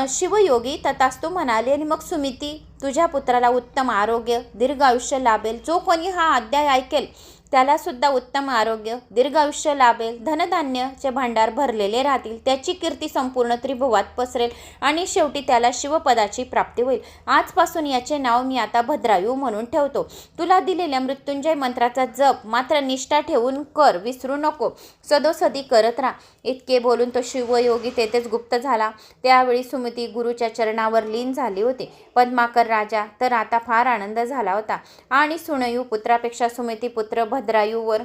शिवयोगी. तथास्तु म्हणाले आणि मग सुमिती, तुझ्या पुत्राला उत्तम आरोग्य दीर्घ आयुष्य लाभेल. जो कोणी हा अध्याय ऐकेल त्याला सुद्धा उत्तम आरोग्य दीर्घ आयुष्य लाभेल. धनधान्याचे भांडार भरलेले राहतील. त्याची कीर्ती संपूर्ण त्रिभुवात पसरेल आणि शेवटी त्याला शिवपदाची प्राप्ती होईल. आजपासून याचे नाव मी आता भद्रायू म्हणून ठेवतो. तुला दिलेल्या मृत्युंजय मंत्राचा जप मात्र निष्ठा ठेवून कर, विसरू नको. सदोसदी करत राहा. इतके बोलून तो शिवयोगी तेथेच गुप्त झाला. त्यावेळी सुमती गुरुच्या चरणावर लीन झाली होती. पद्माकर राजा तर आता फार आनंद झाला होता आणि सुनयू पुत्रापेक्षा सुमती पुत्र भद्रायूवर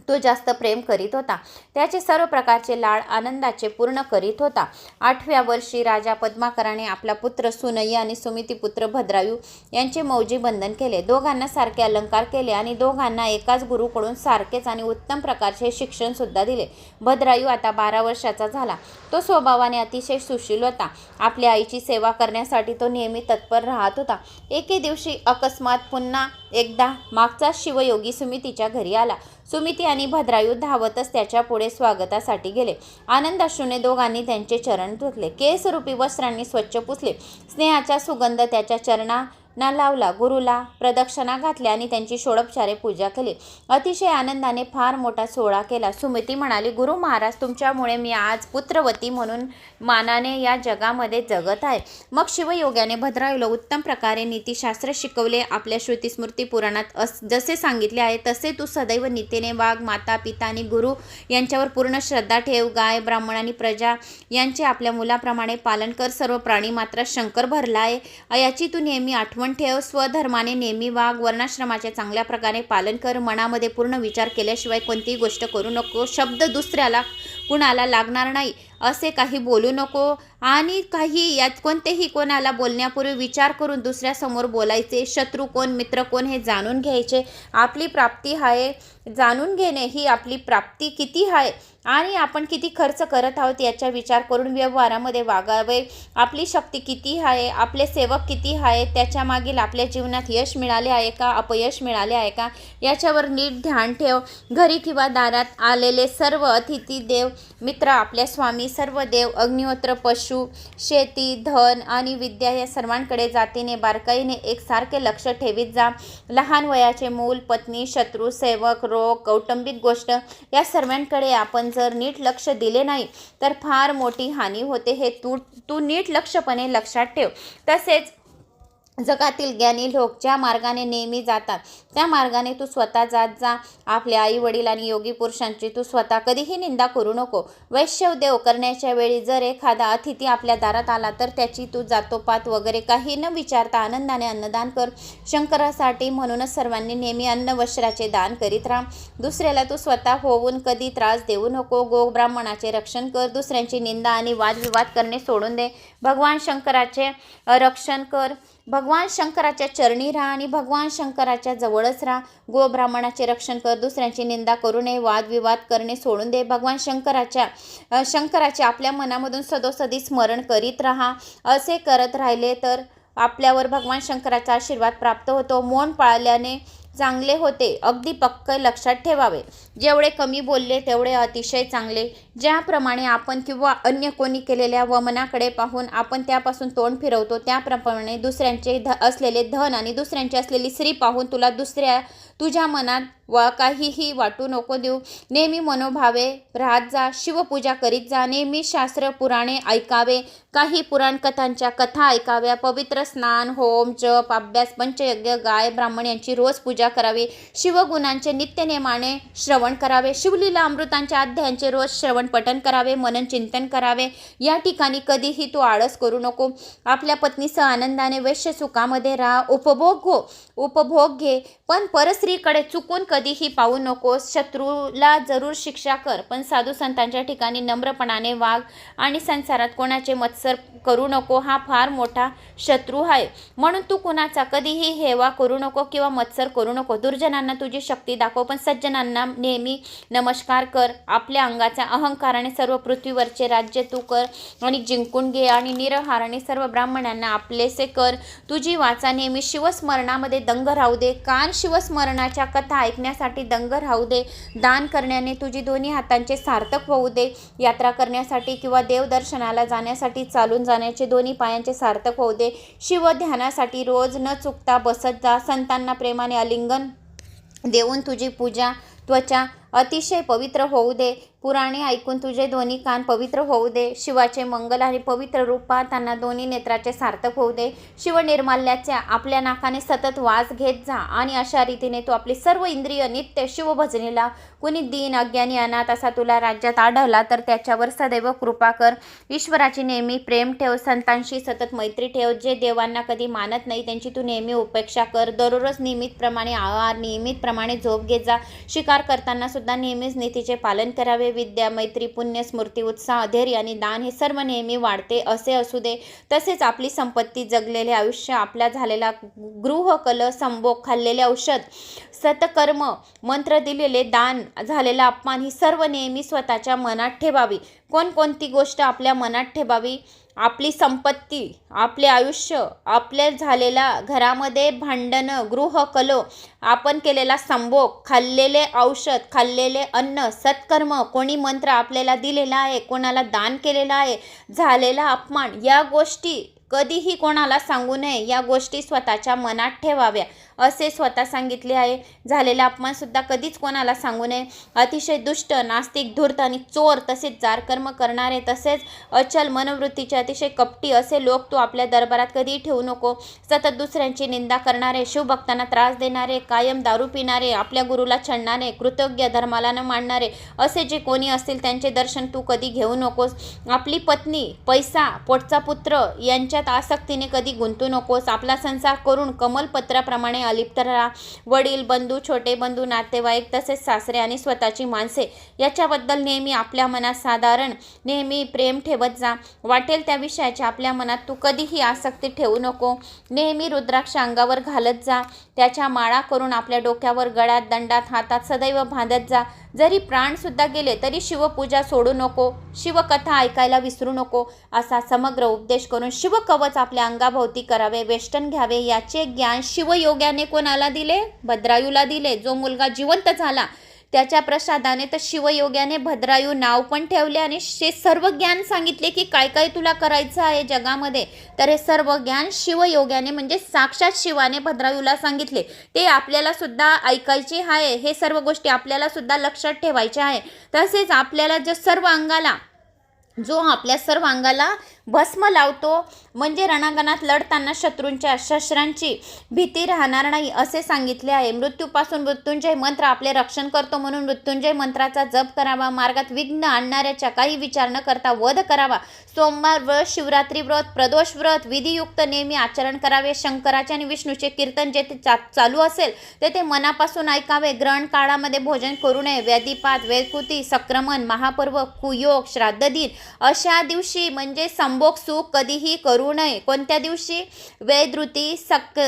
तो जास्त प्रेम करीत होता. त्याचे सर्व प्रकारचे लाड आनंदाचे पूर्ण करीत होता. 8व्या वर्षी राजा पद्माकराने आपला पुत्र सुनई आणि सुमितीपुत्र भद्रायू यांचे मौजी बंधन केले. दोघांना सारखे अलंकार केले आणि दोघांना एकाच गुरुकडून सारखेच आणि उत्तम प्रकारचे शिक्षण सुद्धा दिले. भद्रायू आता 12 वर्षाचा झाला. तो स्वभावाने अतिशय सुशील होता. आपल्या आईची सेवा करण्यासाठी तो नेहमी तत्पर राहत होता. एके दिवशी अकस्मात पुन्हा एकदा मागचा शिवयोगी सुमितीच्या घरी आला. सुमिती आणि भद्रायू धावतच त्याच्या पुढे स्वागतासाठी गेले. आनंदाश्रूने दोघांनी त्यांचे चरण धुतले. केसरूपी वस्त्रांनी स्वच्छ पुसले. स्नेहाचा सुगंध त्याच्या चरणांना लावला. गुरुला प्रदक्षिणा घातल्या आणि त्यांची षोडोपचारे पूजा केली. अतिशय आनंदाने फार मोठा सोहळा केला. सुमिती म्हणाली, गुरु महाराज, तुमच्यामुळे मी आज पुत्रवती म्हणून मानाने या जगामध्ये जगत आहे. मग शिवयोग्याने भद्रायूला उत्तम प्रकारे नीतिशास्त्र शिकवले. आपल्या श्रुतिस्मृती पुराणात जसे सांगितले आहे तसे तू सदैव नीतीने वाघ, माता पिता आणि गुरु यांच्यावर पूर्ण श्रद्धा ठेव. गाय, ब्राह्मण आणि प्रजा यांचे आपल्या मुलाप्रमाणे पालन कर. सर्व प्राणी मात्र शंकर भरला आहे याची तू नेहमी आठवण ठेव. स्वधर्माने नेहमी वाघ. वर्णाश्रमाचे चांगल्या प्रकारे पालन कर. मनामध्ये पूर्ण विचार केल्याशिवाय कोणतीही गोष्ट करू नको. शब्द दुसऱ्याला कुणाला लागणार नाही असे काही बोलू नको आणि काही यात कोणतेही कोणाला बोलण्यापूर्वी विचार करून दुसऱ्यासमोर बोलायचे. शत्रू कोण, मित्र कोण हे जाणून घ्यायचे. आपली प्राप्ती आहे जाणून घेणे ही आपली प्राप्ती किती आहे आणि आपण किती खर्च करत आहोत याचा विचार करून व्यवहारामध्ये वागावे. आपली शक्ती किती आहे, आपले सेवक किती आहेत, त्याच्या मागील आपल्या जीवनात यश मिळाले आहे का, अपयश मिळाले आहे का याच्यावर नीट ध्यान ठेव. घरी किंवा दारात आलेले सर्व अतिथी, देव, मित्र, आपल्या स्वामी, सर्व देव, अग्निहोत्र, पशु, शेती, धन आणि विद्या या सर्वांकडे जातीने बारकाईने एकसारखे लक्ष ठेवीत जा. लहान वयाचे मूल, पत्नी, शत्रू, सेवक, रोग, कौटुंबिक गोष्ट या सर्वांकडे आपण जर नीट लक्ष दिले नाही तर फार मोठी हानी होते. हे तू नीट लक्षपणे लक्षात ठेव. तसेच जगातील ज्ञानी लोक ज्या मार्गाने नेहमी जातात त्या मार्गाने तू स्वतः जात जा. आपल्या आई वडील आणि योगी पुरुषांची तू स्वतः कधीही निंदा करू नको. वैष्णवदेव करण्याच्या वेळी जर एखादा अतिथी आपल्या दारात आला तर त्याची तू जातोपात वगैरे काही न विचारता आनंदाने अन्नदान कर. शंकरासाठी म्हणूनच सर्वांनी नेहमी अन्न वस्त्राचे दान करीत राहा. दुसऱ्याला तू स्वतः होऊन कधी त्रास देऊ नको. गो ब्राह्मणाचे रक्षण कर. दुसऱ्यांची निंदा आणि वादविवाद करणे सोडून दे. भगवान शंकराचे रक्षण कर. भगवान शंकराच्या चरणी राहा आणि भगवान शंकराच्या जवळच राहा. गो ब्राह्मणाचे रक्षण कर. दुसऱ्यांची निंदा करू नये. वादविवाद करणे सोडून दे. भगवान शंकराचे आपल्या मनामधून सदोसदी स्मरण करीत राहा. असे करत राहिले तर आपल्यावर भगवान शंकराचा आशीर्वाद प्राप्त होतो. मौन पाळल्याने चांगले होते. अगदी पक्क लक्षात ठेवावे. जेवढे कमी बोलले तेवढे अतिशय चांगले. ज्याप्रमाणे आपण किंवा अन्य कोणी केलेल्या वमनाकडे पाहून आपण त्यापासून तोंड फिरवतो त्याप्रमाणे दुसऱ्यांचे असलेले धन आणि दुसऱ्यांची असलेली स्त्री पाहून तुझ्या मनात काहीही वाटू नको देऊ. नेहमी मनोभावे राहत जा. शिवपूजा करीत जा. नेहमी शास्त्र पुराणे ऐकावे. काही पुराण कथांच्या कथा ऐकाव्या. पवित्र स्नान, होम, जप, अभ्यास, पंचयज्ञ, गाय, ब्राह्मण यांची रोज पूजा करावी. शिवगुणांचे नित्यनेमाने श्रवण करावे. शिवलीला अमृतांच्या अध्यायांचे रोज श्रवण पठण करावे. मनन चिंतन करावे. या ठिकाणी कधीही तू आळस करू नको. आपल्या पत्नीसह आनंदाने वैश्य सुखामध्ये राहा. उपभोग घे पण परस्त्रीकडे चुकून कधीही पाहू नकोस. शत्रूला जरूर शिक्षा कर पण साधू संतांच्या ठिकाणी नम्रपणाने वाग आणि संसारात कोणाचे मत्सर करू नको. हा फार मोठा शत्रू आहे म्हणून तू कुणाचा कधीही हेवा करू नको किंवा मत्सर करू नको. दुर्जनांना तुझी शक्ती दाखव पण सज्जनांना नेहमी नमस्कार कर. आपल्या अंगाच्या अहंकाराने सर्व पृथ्वीवरचे राज्य तू कर आणि जिंकून घे आणि निरहाराने सर्व ब्राह्मणांना आपलेसे कर. तुझी वाचा नेहमी शिवस्मरणामध्ये दंग राहू दे. कान शिवस्मरणाच्या कथा ऐकण्यासाठी दंग राहू दे. दान करण्याने तुझी दोन्ही हातांचे सार्थक होऊ दे. यात्रा करण्यासाठी किंवा देवदर्शनाला जाण्यासाठी चालून जाण्याचे दोन्ही पायांचे सार्थक होऊ दे. शिव ध्यानासाठी रोज न चुकता बसत जा. संतांना प्रेमाने आलिंगन देऊन तुझी पूजा त्वचा अतिशय पवित्र होऊ दे. पुराणे ऐकून तुझे दोन्ही कान पवित्र होऊ दे. शिवाचे मंगल आणि पवित्र रूप पाहताना दोन्ही नेत्राचे सार्थक होऊ दे. शिवनिर्माल्याच्या आपल्या नाकाने सतत वास घेत जा आणि अशा रीतीने तू आपली सर्व इंद्रिय नित्य शिवभजनेला. कुणी दीन, अज्ञानी, अनाथ असा तुला राज्यात आढळला तर त्याच्यावर सदैव कृपा कर. ईश्वराची नेहमी प्रेम ठेव. संतांशी सतत मैत्री ठेव. जे देवांना कधी मानत नाही त्यांची तू नेहमी उपेक्षा कर. दररोज नियमितप्रमाणे आहार, नियमितप्रमाणे झोप घेत जा. शिकार करताना सुद्धा सुद्धा नेहमीच नीतीचे पालन करावे. विद्या, मैत्री, पुण्य, स्मृती, उत्साह, धैर्य आणि दान हे सर्व नेहमी वाढते असे असू दे. तसेच आपली संपत्ती, जगलेले आयुष्य, आपला झालेला गृहकल, संभोग, खाल्लेले औषध, सत्कर्म, मंत्र दिलेले दान, झालेला अपमान ही सर्व नेहमी स्वतःच्या मनात ठेवावी. कोणकोणती गोष्ट आपल्या मनात ठेवावी? आपली संपत्ती, आपले आयुष्य, आपल्या झालेला घरामध्ये भांडणं, गृहकलो, आपण केलेला संभोग, खाल्लेले औषध, खाल्लेले अन्न, सत्कर्म, कोणी मंत्र आपल्याला दिलेला आहे, कोणाला दान केलेलं आहे, झालेला अपमान, या गोष्टी कधीही कोणाला सांगू नये. या गोष्टी स्वतःच्या मनात ठेवाव्या असे स्वतः सांगितले आहे. झालेला अपमानसुद्धा कधीच कोणाला सांगू नये. अतिशय दुष्ट, नास्तिक, धूर्त आणि चोर, तसेच जारकर्म करणारे, तसेच अचल मनोवृत्तीचे, अतिशय कपटी असे लोक तू आपल्या दरबारात कधीही ठेवू नको. सतत दुसऱ्यांची निंदा करणारे, शिवभक्तांना त्रास देणारे, कायम दारू पिणारे, आपल्या गुरुला छळणारे, कृतज्ञ, धर्माला न मानणारे असे जे कोणी असतील त्यांचे दर्शन तू कधी घेऊ नकोस. आपली पत्नी, पैसा, पोटचा पुत्र यांच्यात आसक्तीने कधी गुंतू नकोस. आपला संसार करून कमलपत्राप्रमाणे अलिप्त राहा. वडील, बंधू, छोटे बंधू, नातेवाईक, तसेच सासरे आणि स्वतःची माणसे याच्याबद्दल नेहमी आपल्या मनात साधारण नेहमी प्रेम ठेवत जा. वाटेल त्या विषयाच्या आपल्या मनात तू कधीही आसक्ती ठेवू नको. नेहमी रुद्राक्ष अंगावर घालत जा. त्याच्या माळा करून आपल्या डोक्यावर, गळ्यात, दंडात, हातात सदैव बांधत जा. जरी प्राणसुद्धा गेले तरी शिवपूजा सोडू नको. शिवकथा ऐकायला विसरू नको. असा समग्र उपदेश करून शिवकवच आपल्या अंगाभोवती करावे. वेष्टन घ्यावे. याचे ज्ञान शिवयोग्याने कोणाला दिले? भद्रायूला दिले. जो मुलगा जिवंत झाला त्याच्या प्रसादाने तर शिवयोग्याने भद्रायू नाव पण ठेवले आणि हे सर्व ज्ञान सांगितले की काय काय तुला करायचं आहे जगामध्ये. तर हे सर्व ज्ञान शिवयोग्याने म्हणजे साक्षात शिवाने भद्रायूला सांगितले. ते आपल्याला सुद्धा ऐकायचे आहे. हे सर्व गोष्टी आपल्याला सुद्धा लक्षात ठेवायच्या आहे. तसेच आपल्याला जो आपल्या सर्व अंगाला भस्म लावतो म्हणजे रणांगणात लढताना शत्रूंच्या शस्त्रांची भीती राहणार नाही असे सांगितले आहे. मृत्यूपासून मृत्युंजय मंत्र आपले रक्षण करतो म्हणून मृत्युंजय मंत्राचा जप करावा. मार्गात विघ्न आणणाऱ्याचा काही विचार न करता वध करावा. सोमवार व्रत, शिवरात्री व्रत, प्रदोष व्रत विधियुक्त नेहमी आचरण करावे. शंकराचे आणि विष्णूचे कीर्तन जेथे चालू असेल तेथे मनापासून ऐकावे. ग्रहण काळामध्ये भोजन करू नये. व्याधिपात, वेदकुती, संक्रमण, महापर्व, कुयोग, श्राद्ध दिन अशा दिवशी म्हणजे संभोग सुख कधीही करू नये. कोणत्या दिवशी? वेदऋती,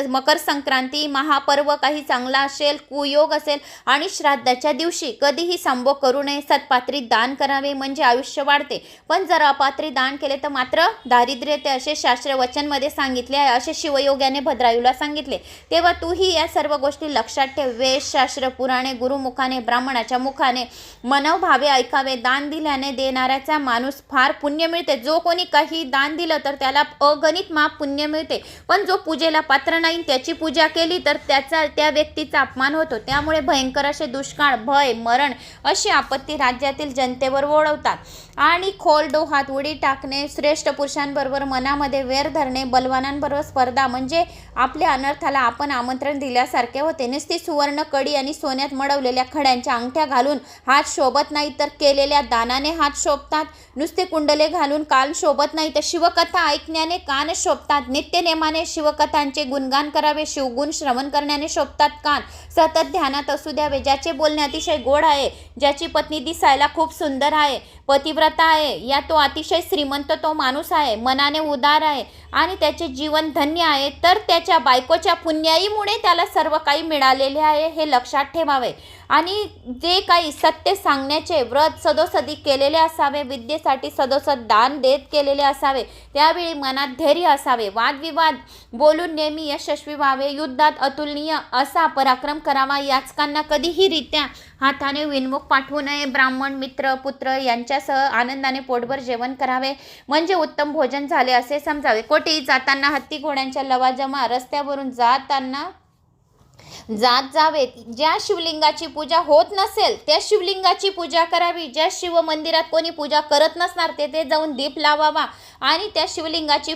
मकर संक्रांती, महापर्व काही चांगला असेल, कुयोग असेल आणि श्राद्धाच्या दिवशी कधीही संभोग करू नये. सत्पात्री दान करावे म्हणजे आयुष्य वाढते. पण जर अपात्री दान केले तर मात्र दारिद्र्य येते असे शास्त्र वचनमध्ये सांगितले आहे. असे शिवयोग्याने भद्रायूला सांगितले. तेव्हा तूही या सर्व गोष्टी लक्षात ठेव. वेद, शास्त्र, पुराणे गुरुमुखाने, ब्राह्मणाच्या मुखाने मनोभावे ऐकावे. दान दिल्याने देणाऱ्याचा माणूस फार पुण्य मिळते. जो कोणी काही दान दिलं तर त्याला अगणित माप पुण्य मिळते. पण जो पूजेला पात्र नाही त्याची पूजा केली तर त्या व्यक्तीचा अपमान होतो. त्यामुळे भयंकर असे दुष्काळ, भय, मरण अशी आपत्ती राज्यातील जनतेवर ओढवतात. आणि खोल डोहात उडी टाकणे, श्रेष्ठ पुरुषांबरोबर मनामध्ये वैर धरणे, बलवानांबरोबर स्पर्धा म्हणजे आपल्या अनर्थाला आपण आमंत्रण दिल्यासारखे होते. नुसती सुवर्ण कडी आणि सोन्यात मडवलेल्या खड्यांच्या अंगठ्या घालून हात शोभत नाही तर केलेल्या दानाने हात शोभतात. नुसते कुंडले घालून कान शोभत नाही तर शिवकथा ऐकण्याने कान शोभतात. नित्यनेमाने शिवकथांचे गुणगान करावे. शिवगुण श्रवण करण्याने शोभतात कान. सतत ध्यानात असू द्यावे. ज्याचे बोलणे अतिशय गोड आहे, ज्याची पत्नी दिसायला खूप सुंदर आहे, पतिव्रता आहे, या तो अतिशय श्रीमंत तो माणूस आहे, मनाने उदार आहे आणि त्याचे जीवन धन्य आहे, तर त्याच्या बायकोच्या पुण्याईमुळे त्याला सर्व काही मिळालेले आहे हे लक्षात ठेवावे. आणि जे काही सत्य सांगण्याचे व्रत सदोसदी केलेले असावे. विद्येसाठी सदोसद दान देत केलेले असावे. त्यावेळी मनात धैर्य असावे. वादविवाद बोलून नेहमी यशस्वी व्हावे. युद्धात अतुलनीय असा पराक्रम करावा. याचकांना कधीही रित्या हाताने विनमुख पाठवू नये. ब्राह्मण, मित्र, पुत्र यांच्यासह आनंदाने पोटभर जेवण करावे म्हणजे उत्तम भोजन झाले असे समजावे. कोठेही जाताना हत्ती घोड्यांच्या लवाजमा रस्त्यावरून जात जावेत. ज्या शिवलिंगाची पूजा होत नसेल त्या शिवलिंगाची पूजा करावी. ज्या शिव मंदिरात कोणी पूजा करत नसणार तेथे जाऊन दीप लावावा. आणि त्या शिवलिंगाची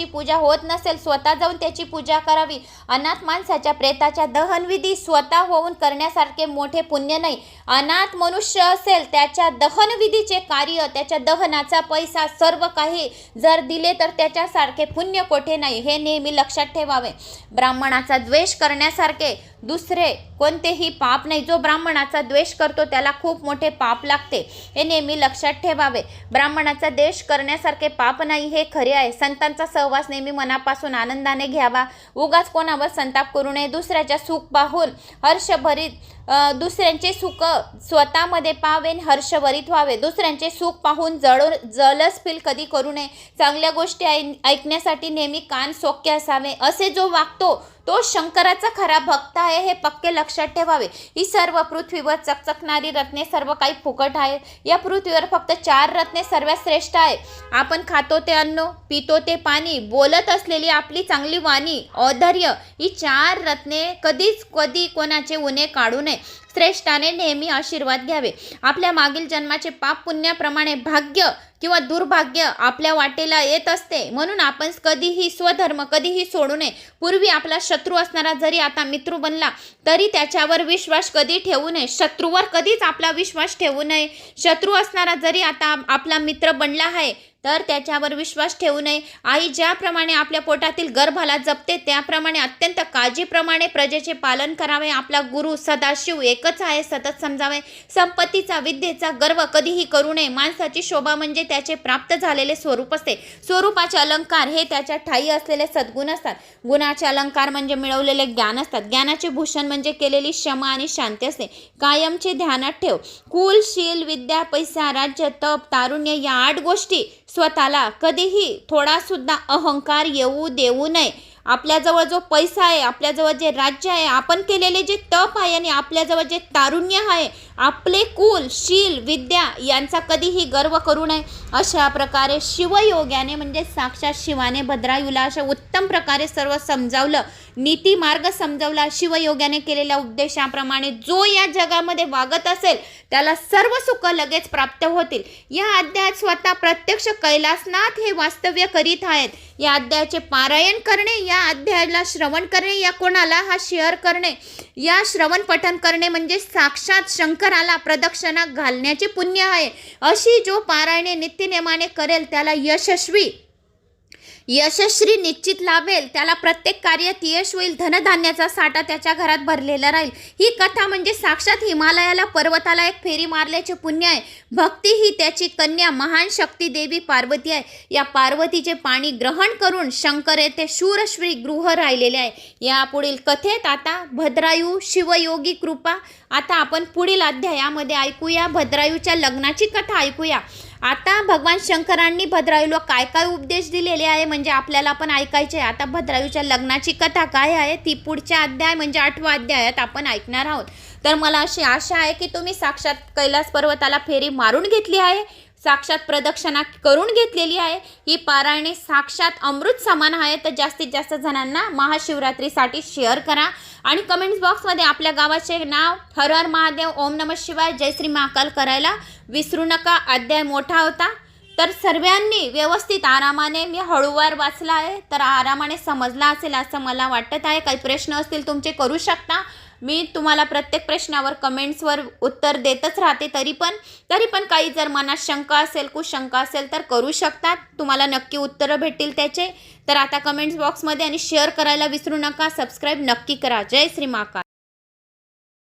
पूजा होत नसेल स्वतः जाऊन त्याची पूजा करावी. अनाथ माणसाच्या प्रेताच्या दहनविधी स्वतः होऊन करण्यासारखे मोठे पुण्य नाही. अनाथ मनुष्य असेल त्याच्या दहनविधीचे कार्य, त्याच्या दहनाचा पैसा सर्व काही जर दिले तर त्याच्यासारखे पुण्य कोठे नाही, हे नेहमी लक्षात ठेवावे. ब्राह्मणाचा द्वेष करण्यासारखे दुसरे कोणतेही पाप नाही. जो ब्राह्मणाचा द्वेष करतो त्याला खूप मोठे पाप लागते, हे नेहमी लक्षात ठेवावे. ब्राह्मणाचा द्वेष करण्यासारखे पाप नाही हे खरे आहे. संतांचा सहवास नेहमी मनापासून आनंदाने घ्यावा. उगाच कोणावर संताप करू नये. दुसऱ्याच्या सुख पाहून दुसऱ्यांचे सुख स्वतःमध्ये पावेन हर्षभरित व्हावे. दुसऱ्यांचे सुख पाहून जलस फील कधी करू नये. चांगल्या गोष्टी ऐकण्यासाठी नेहमी कान सोक्के असावे. असे जो वागतो तो शंकराचा खरा भक्त आहे, हे पक्के लक्षात ठेवावे. ही सर्व पृथ्वीवर चकचकणारी रत्ने सर्व काही फुकट आहे. या पृथ्वीवर फक्त 4 रत्ने सर्वात श्रेष्ठ आहे. आपण खातो ते अन्न, पितो ते पाणी, बोलत असलेली आपली चांगली वाणी, औदार्य, ही 4 रत्ने कधी कोणाचे उणे काढू नये. श्रेष्ठाने नेहमी आशीर्वाद घ्यावे. आपल्या मागील जन्माचे पाप पुण्याप्रमाणे भाग्य किंवा दुर्भाग्य आपल्या वाटेला येत असते, म्हणून आपण कधीही स्वधर्म कधीही सोडू नये. पूर्वी आपला शत्रू असणारा जरी आता मित्र बनला तरी त्याच्यावर विश्वास कधी ठेवू नये. शत्रूवर कधीच आपला विश्वास ठेवू नये. शत्रू असणारा जरी आता आपला मित्र बनला आहे तर त्याच्यावर विश्वास ठेवू नये. आई ज्याप्रमाणे आपल्या पोटातील गर्भाला जपते त्याप्रमाणे अत्यंत काळजीप्रमाणे प्रजेचे पालन करावे. आपला गुरु सदाशिव एकच आहे सतत समजावे. संपत्तीचा विद्येचा गर्व कधीही करू नये. माणसाची शोभा म्हणजे त्याचे प्राप्त झालेले स्वरूप असते. स्वरूपाचे अलंकार हे त्याच्या ठायी असलेले सद्गुण असतात. गुणाचे अलंकार म्हणजे मिळवलेले ज्ञान असतात. ज्ञानाचे भूषण म्हणजे केलेली क्षमा आणि शांती असते. कायमचे ध्यानात ठेव. कुल, शील, विद्या, पैसा, राज्य, तप, तारुण्य या 8 गोष्टी स्वतःला कधीही थोडा सुद्धा अहंकार येऊ देऊ नये. आपल्याजवळ जो पैसा आहे, आपल्याजवळ जे राज्य आहे, आपण केलेले जे तप आहे आणि आपल्याजवळ जे तारुण्य आहे, आपले कुल, शील, विद्या यांचा कधीही गर्व करू नये. अशा प्रकारे शिवयोग्याने म्हणजे साक्षात शिवाने भद्रायूला अशा उत्तम प्रकारे सर्व समजावलं, नीती मार्ग समजावला. शिवयोग्याने केलेल्या उपदेशाप्रमाणे जो या जगामध्ये वागत असेल त्याला सर्व सुख लगेच प्राप्त होतील. या अध्यायात स्वतः प्रत्यक्ष कैलासनाथ हे वास्तव्य करीत आहेत. या अध्यायाचे पारायण करणे, या अध्यायाला श्रवण करणे, या कोणाला हा शेअर करणे, या श्रवण पठन करणे म्हणजे साक्षात शंकराला प्रदक्षिणा घालण्याचे पुण्य आहे. अशी जो पारायणे नित्यनेमाने करेल त्याला यशस्वी निश्चित लाभेल. त्याला प्रत्येक कार्यात यश होईल. धनधान्याचा साठा त्याच्या घरात भरलेला राहील. ही कथा म्हणजे साक्षात हिमालयाला पर्वताला एक फेरी मारल्याचे पुण्य आहे. भक्ती ही त्याची कन्या महान शक्ती देवी पार्वती आहे. या पार्वतीचे पाणी ग्रहण करून शंकर येथे शूरश्री गृह राहिलेले आहे. या पुढील कथेत आता भद्रायू शिवयोगी कृपा. आता आपण पुढील अध्यायामध्ये ऐकूया भद्रायूच्या लग्नाची कथा ऐकूया. आता भगवान शंकरांनी भद्रायूला काय काय उपदेश दिलेले आहे म्हणजे आपल्याला पण ऐकायचे. आता भद्रायूच्या लग्नाची कथा काय आहे ती पुढच्या अध्याय म्हणजे 8व्या अध्यायात आपण ऐकणार आहोत. तर मला अशी आशा आहे की तुम्ही साक्षात कैलास पर्वताला फेरी मारून घेतली आहे, साक्षात प्रदक्षिणा करून घेतलेली आहे. ही पारायणे साक्षात अमृत समान आहे. तर जास्तीत जास्त जणांना महाशिवरात्रीसाठी शेअर करा आणि कमेंट्स बॉक्समध्ये आपल्या गावाचे नाव, हर हर महादेव, ओम नमः शिवाय, जय श्री महाकाल करायला विसरू नका. अध्याय मोठा होता तर सर्वांनी व्यवस्थित आरामाने, मी हळूवार वाचला आहे तर आरामाने समजला असेल असं मला वाटत आहे. काही प्रश्न असतील तुमचे करू शकता. मी तुम्हाला प्रत्येक प्रश्नावर कमेंट्सवर उत्तर देतच राहते. तरी पण काही जर मनात शंका असेल, कुशंका असेल तर करू शकतात. तुम्हाला नक्की उत्तरं भेटतील त्याचे. तर आता कमेंट्स बॉक्समध्ये आणि शेअर करायला विसरू नका. सबस्क्राईब नक्की करा. जय श्री महाकाल.